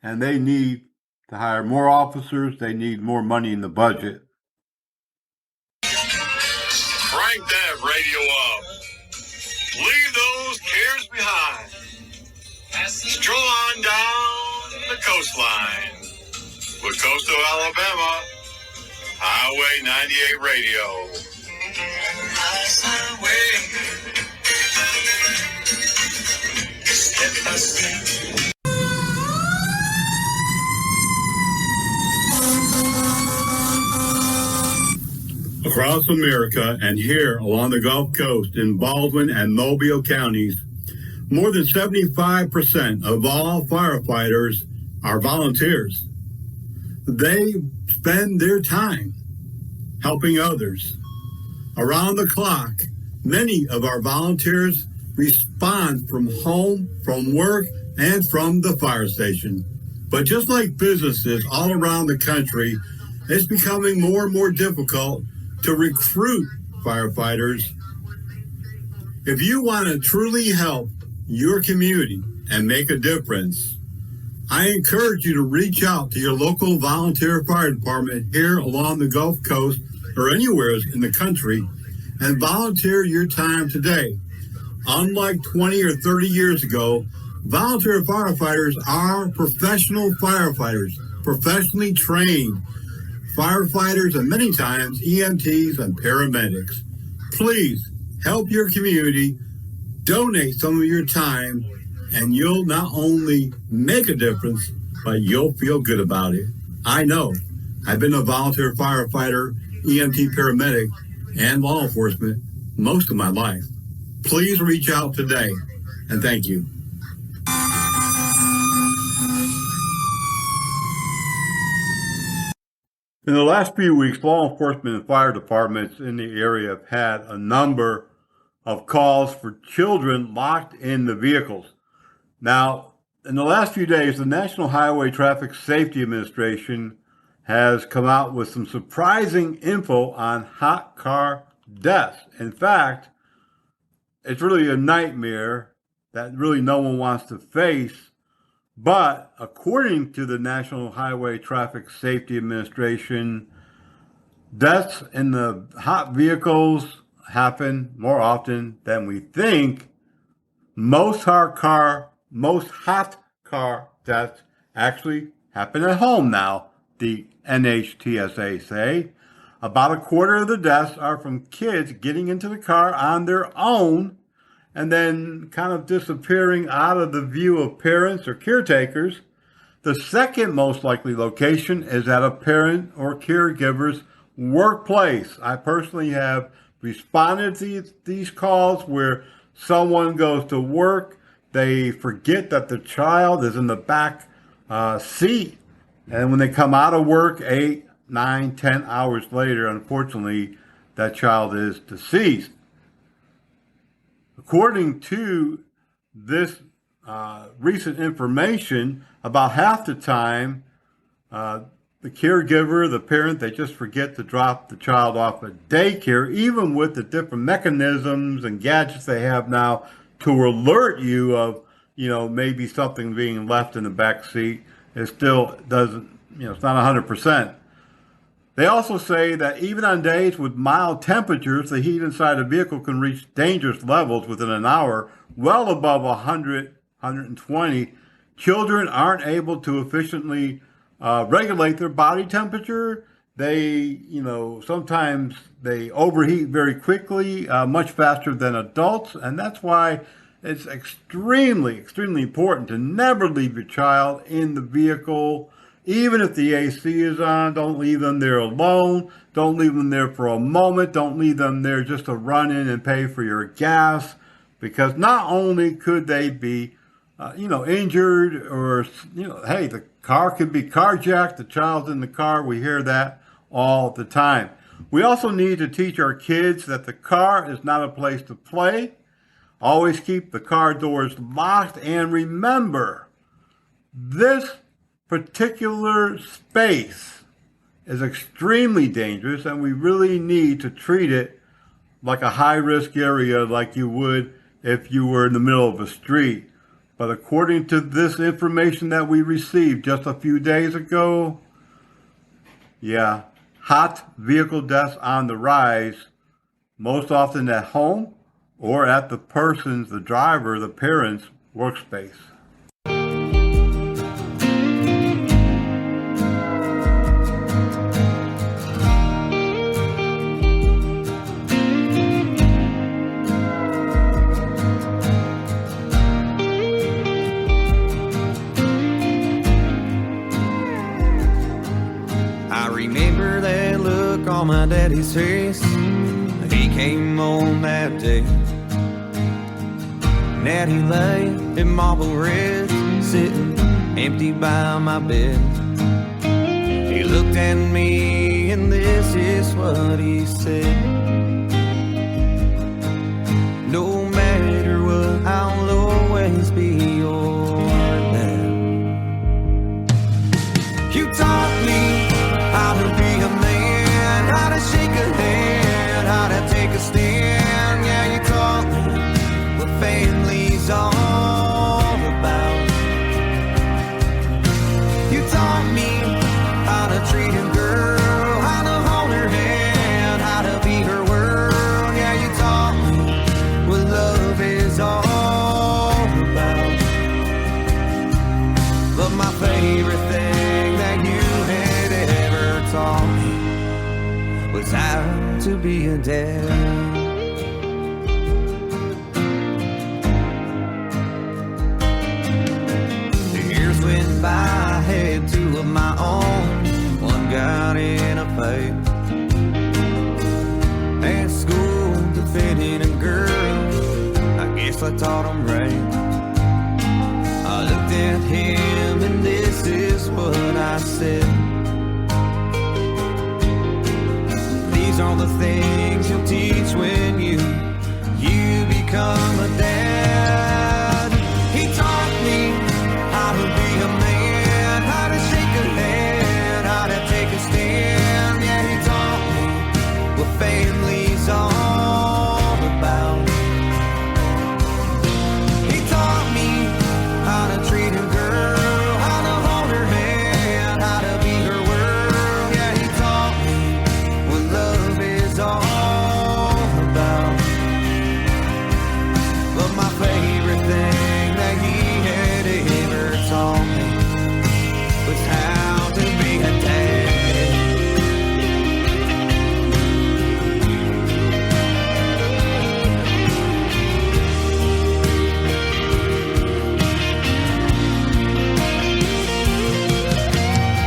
and they need to hire more officers. They need more money in the budget. Crank that radio up. Leave those cares behind. Stroll on down the coastline with Coastal Alabama Highway 98 Radio. Step by step. Across America and here along the Gulf Coast in Baldwin and Mobile counties, more than 75% of all firefighters are volunteers. They spend their time helping others. Around the clock, many of our volunteers respond from home, from work, and from the fire station. But just like businesses all around the country, it's becoming more and more difficult to recruit firefighters. If you want to truly help your community and make a difference, I encourage you to reach out to your local volunteer fire department here along the Gulf Coast or anywhere in the country and volunteer your time today. Unlike 20 or 30 years ago, volunteer firefighters are professional firefighters, professionally trained firefighters, and many times EMTs and paramedics. Please help your community, donate some of your time, and you'll not only make a difference, but you'll feel good about it. I know. I've been a volunteer firefighter, EMT paramedic, and law enforcement most of my life. Please reach out today, and thank you. In the last few weeks, law enforcement and fire departments in the area have had a number of calls for children locked in the vehicles. Now, in the last few days, the National Highway Traffic Safety Administration has come out with some surprising info on hot car deaths. In fact, it's really a nightmare that really no one wants to face. But according to the National Highway Traffic Safety Administration, deaths in the hot vehicles happen more often than we think. Most hot car deaths actually happen at home now, the NHTSA say. About a quarter of the deaths are from kids getting into the car on their own and then kind of disappearing out of the view of parents or caretakers. The second most likely location is at a parent or caregiver's workplace. I personally have responded to these calls where someone goes to work, they forget that the child is in the back seat, and when they come out of work 8, 9, 10 hours later, unfortunately, that child is deceased. According to this recent information, about half the time, the caregiver, the parent, they just forget to drop the child off at daycare, even with the different mechanisms and gadgets they have now to alert you of, maybe something being left in the back seat. It still doesn't, it's not 100%. They also say that even on days with mild temperatures, the heat inside a vehicle can reach dangerous levels within an hour, well above 100, 120. Children aren't able to efficiently regulate their body temperature. They, sometimes they overheat very quickly, much faster than adults. And that's why it's extremely, extremely important to never leave your child in the vehicle. Even if the AC is on, don't leave them there alone. Don't leave them there for a moment. Don't leave them there just to run in and pay for your gas. Because not only could they be, injured or, hey, the car could be carjacked. The child's in the car. We hear that all the time. We also need to teach our kids that the car is not a place to play. Always keep the car doors locked. And remember, this particular space is extremely dangerous, and we really need to treat it like a high-risk area like you would if you were in the middle of a street. But according to this information that we received just a few days ago, yeah, hot vehicle deaths on the rise, most often at home or at the driver, the parent's workspace. On my daddy's face, he came home that day. Daddy lay in marble red, sitting empty by my bed. He looked at me and this is what he said: no matter what, I'll always be your dad. You taught me how to be a man, how to shake a hand, how to take a stand. Yeah, you taught me what family's all about. You taught me how to treat a girl, how to hold her hand, how to be her world. Yeah, you taught me what love is all about. But my favorite thing that you had ever taught me was how to be a dad. The years went by, I had two of my own. One got in a fight at school, defending a girl. I guess I taught him right. I looked at him and this is what I said: these are the things you'll teach when you become a dad. He taught me how to be a man, how to shake a hand, how to take a stand. Yeah, he taught me what family's all about. He taught me how to treat a girl, how to hold her hand, how to be her world. Yeah, he taught me what love is all about. But my favorite thing that he had ever taught me was how to be a dad.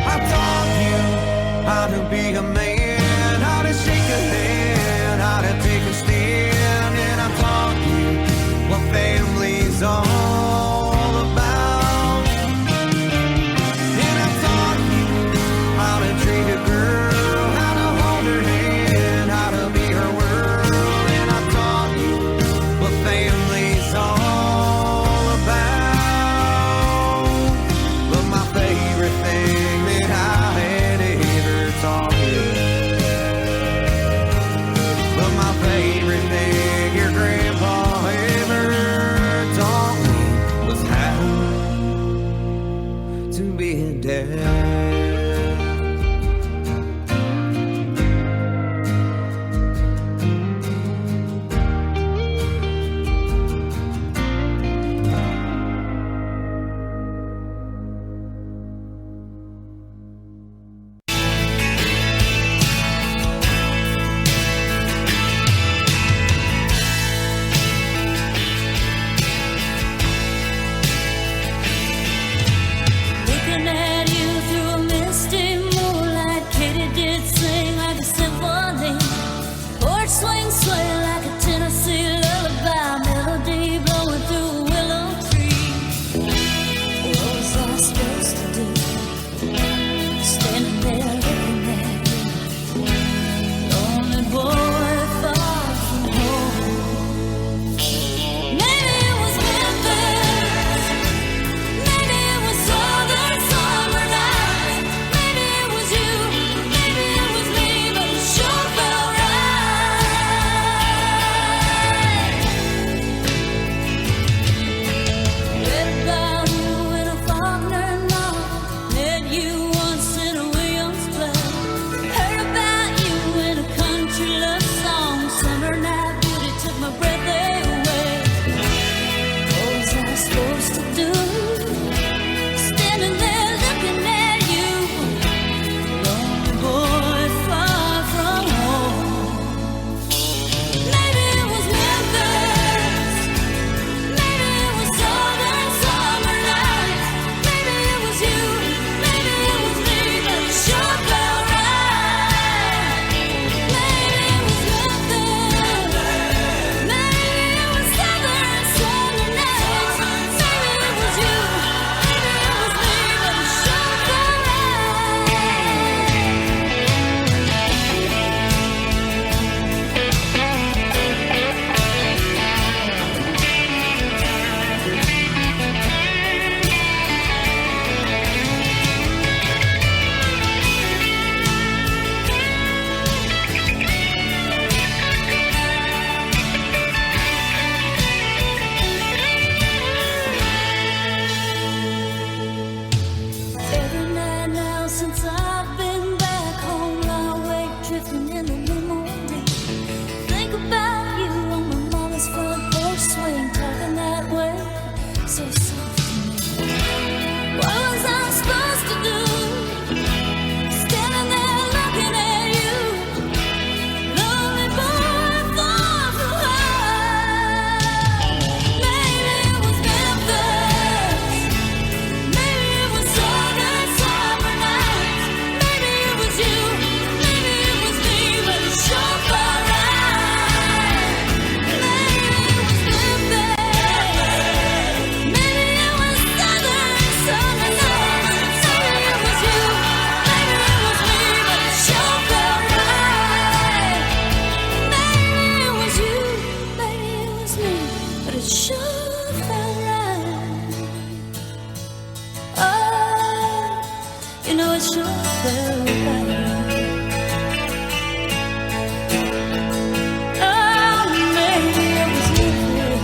I taught you how to be a man, how to shake a hand, how to take a stand. And I taught you what family's all about. And I taught you how to treat a girl, how to hold her hand, how to be her world. And I taught you what family's all about. But my favorite thing that I had ever taught you, but my favorite thing your grandpa ever taught me was how to be a dad. Looking at you through a You know it sure felt better. Oh, maybe it was nothing.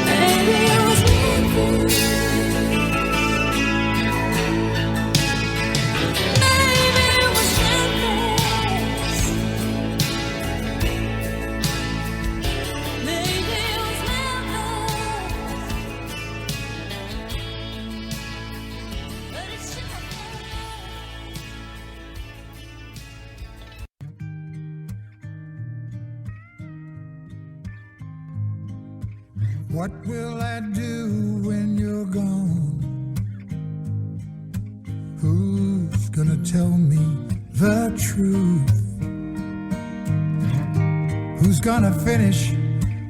Maybe it was nothing. Maybe it was Memphis. Maybe it was Memphis. But it's sure What will I do when you're gone? Who's gonna tell me the truth? Who's gonna finish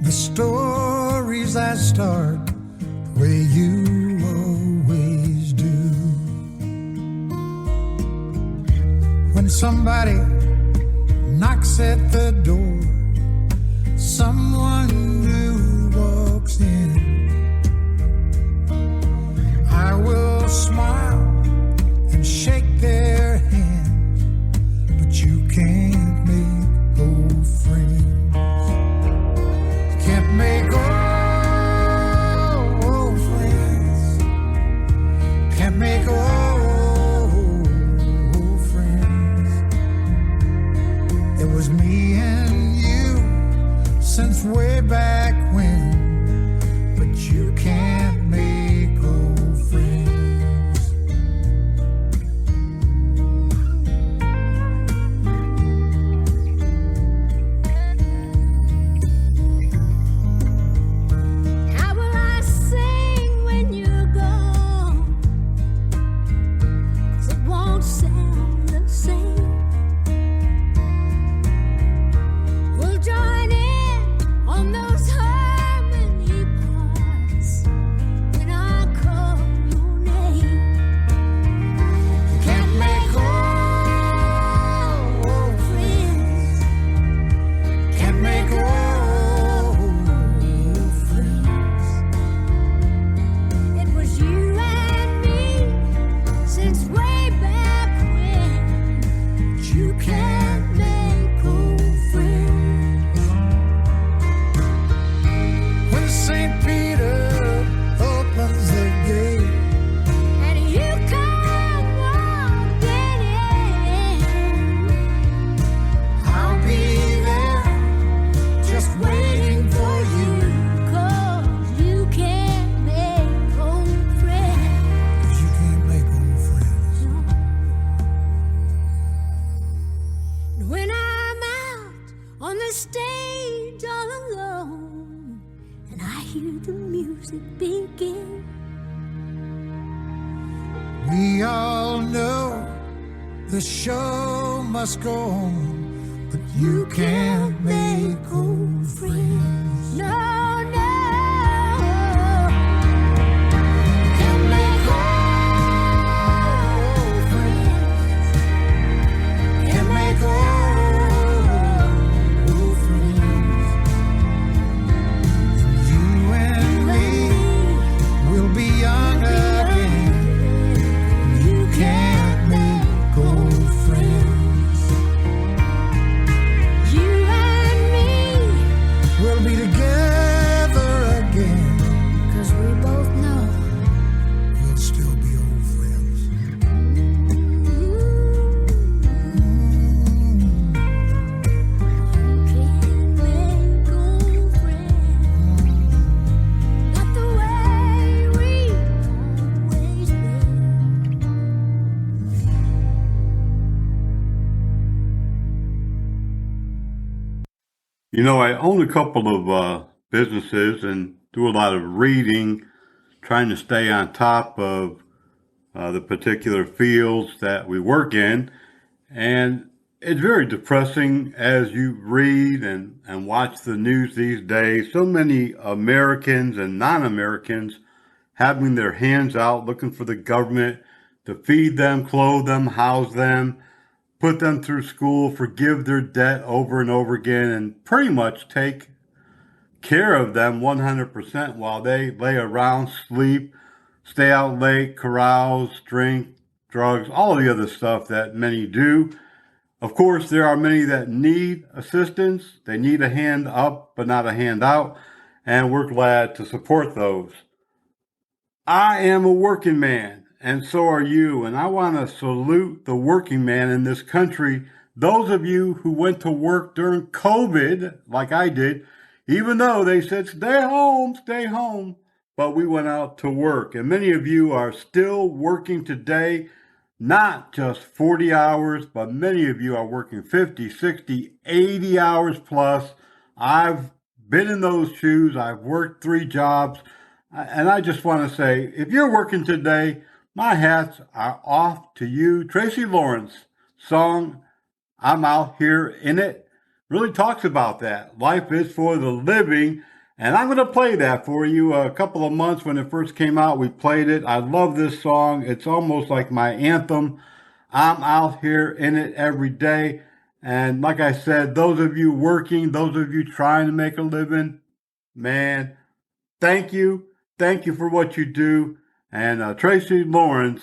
the stories I start the way you always do? When somebody knocks at the door, someone new walks in, I will smile and shake their hands, but you can't make old friends. You can't make old friends. Can't make old friends. It was me and you since way back when, but you can't make old friends. How will I sing when you're gone? 'Cause it won't sound the same. We'll join in on those harmony parts when I call your name. You can't make old friends. Can't make old friends. It was you and me since way back when. But you can't make old friends. When St. Peter opens the gate, And you come walking in, I'll be there just waiting for you. 'cause you can't make old friends. 'Cause you can't make old friends. When I'm out on the stage all alone and I hear the music begin, We all know the show must go on, but you can't make old friends. no, no, Can't make old friends. Can't make old friends. You and me will be young again. You can't make old friends. you and me, We'll be together again. 'cause we both know We'll still be old friends. can't make old friends. Not the way we always been. You know, I own a couple of businesses and do a lot of reading, trying to stay on top of the particular fields that we work in. And it's very depressing as you read and watch the news these days. So many Americans and non-Americans having their hands out looking for the government to feed them, clothe them, house them, put them through school, forgive their debt over and over again, and pretty much take care of them 100% while they lay around, sleep, stay out late, carouse, drink, drugs, all of the other stuff that many do. Of course, there are many that need assistance. They need a hand up, but not a hand out, and we're glad to support those. I am a working man, and so are you, and I want to salute the working man in this country. Those of you who went to work during COVID, like I did, even though they said, stay home, but we went out to work. And many of you are still working today, not just 40 hours, but many of you are working 50, 60, 80 hours plus. I've been in those shoes. I've worked 3 jobs. And I just want to say, if you're working today, my hats are off to you. Tracy Lawrence song, I'm Out Here in It, really talks about that. Life is for the living. And I'm going to play that for you. A couple of months when it first came out, we played it. I love this song. It's almost like my anthem. I'm out here in it every day. And like I said, those of you working, those of you trying to make a living, man, thank you. Thank you for what you do. And Tracy Lawrence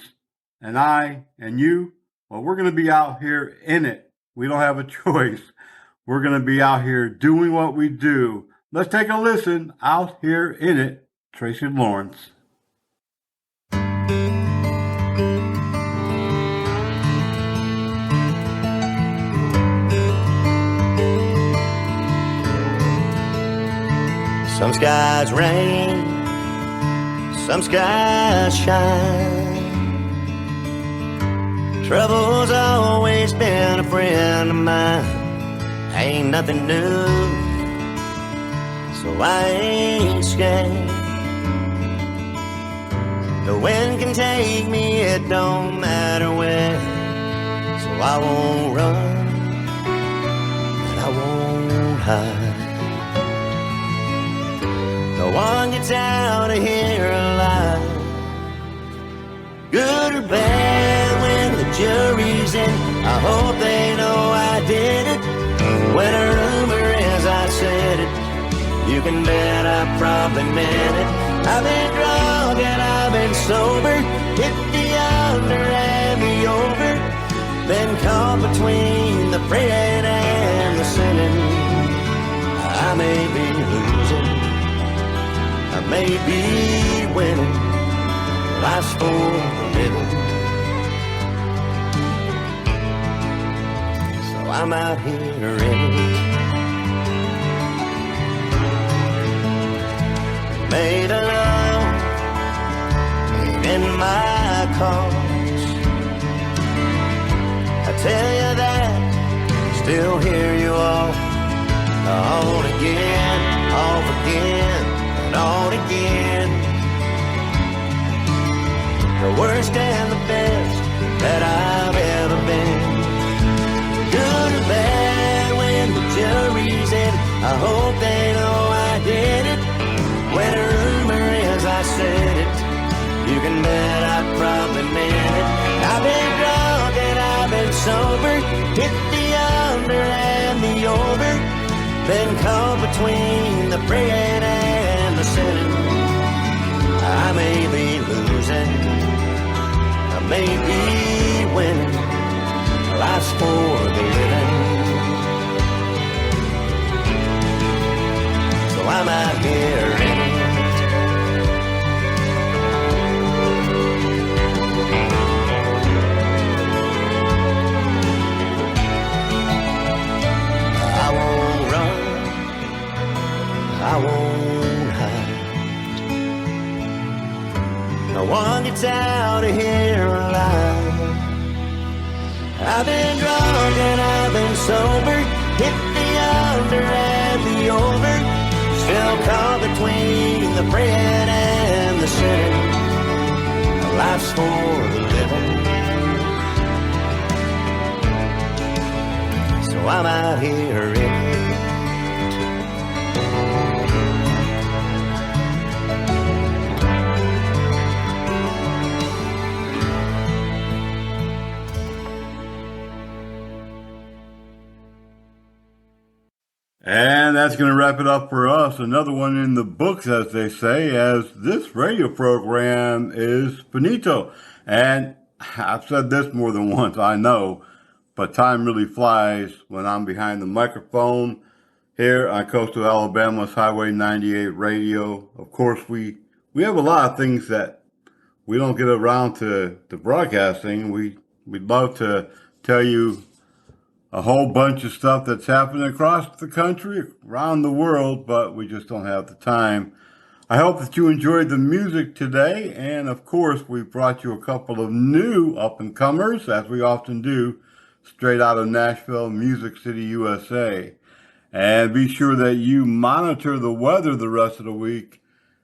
and I and you, well, we're going to be out here in it. We don't have a choice. We're going to be out here doing what we do. Let's take a listen. Out Here in It, Tracy Lawrence. Some skies rain, some skies shine. Trouble's always been a friend of mine. Ain't nothing new, so I ain't scared. The wind can take me, it don't matter where. So I won't run, and I won't hide. No one gets out of here alive. Good or bad when the jury's in, I hope they know I did it. When a rumor is I said it, you can bet I probably meant it. I've been drunk and I've been sober, hit the under and the over, been caught between the praying and the sinning. I may be losing, I may be winning, life's for the living. So I'm out here in it. Made a love ain't in my cause. I tell you that, still hear you all on again, off again, and on again. The worst and the best that I've ever been. Good or bad when the jury's in, I hope they know I did it. When a rumor is I said it, you can bet I probably meant it. I've been drunk and I've been sober, hit the under and the over, been caught between the praying and the sinning. I may be losing, I may be winning, life's for the living. So I'm out here in it. I won't run, I won't hide. No one gets out of here alive. I've been drunk and I've been sober, hit the under and the over, still caught between the praying and the sinning. Life's for the living. So I'm out here in it. And that's going to wrap it up for us. Another one in the books, as they say, as this radio program is finito. And I've said this more than once, I know, but time really flies when I'm behind the microphone here on Coastal Alabama's Highway 98 radio. Of course, we have a lot of things that we don't get around to broadcasting. We'd love to tell you a whole bunch of stuff that's happening across the country, around the world, but we just don't have the time. I hope that you enjoyed the music today, and of course, we brought you a couple of new up-and-comers, as we often do, straight out of Nashville, Music City, USA. And be sure that you monitor the weather the rest of the week,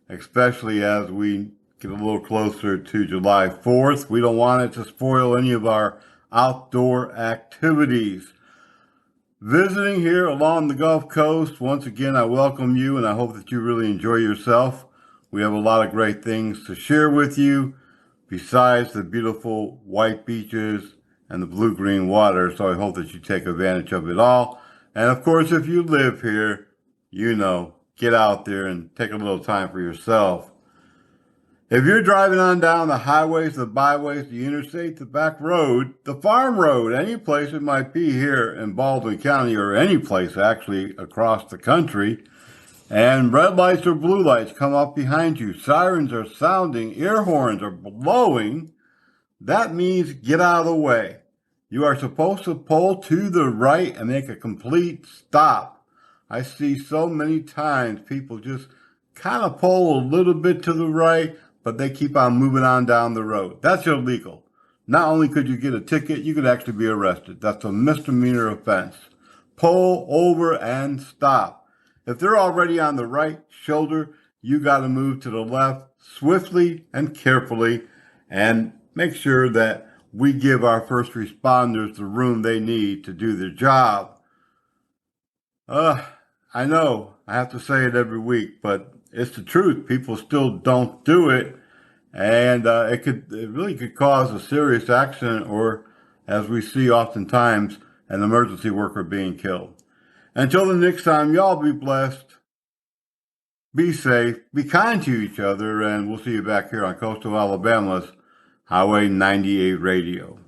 especially as we get a little closer to July 4th. We don't want it to spoil any of our outdoor activities. Visiting here along the Gulf Coast, once again, I welcome you, and I hope that you really enjoy yourself. We have a lot of great things to share with you, besides the beautiful white beaches and the blue-green water, so I hope that you take advantage of it all. And of course, if you live here, you know, get out there and take a little time for yourself. If you're driving on down the highways, the byways, the interstate, the back road, the farm road, any place it might be here in Baldwin County, or any place actually across the country, and red lights or blue lights come up behind you, sirens are sounding, air horns are blowing, that means get out of the way. You are supposed to pull to the right and make a complete stop. I see so many times people just kind of pull a little bit to the right, but they keep on moving on down the road. That's illegal. Not only could you get a ticket, you could actually be arrested. That's a misdemeanor offense. Pull over and stop. If they're already on the right shoulder, you got to move to the left swiftly and carefully, and make sure that we give our first responders the room they need to do their job. I know I have to say it every week, but it's the truth. People still don't do it, and it really could cause a serious accident, or, as we see oftentimes, an emergency worker being killed. Until the next time, y'all be blessed, be safe, be kind to each other, and we'll see you back here on Coastal Alabama's Highway 98 Radio.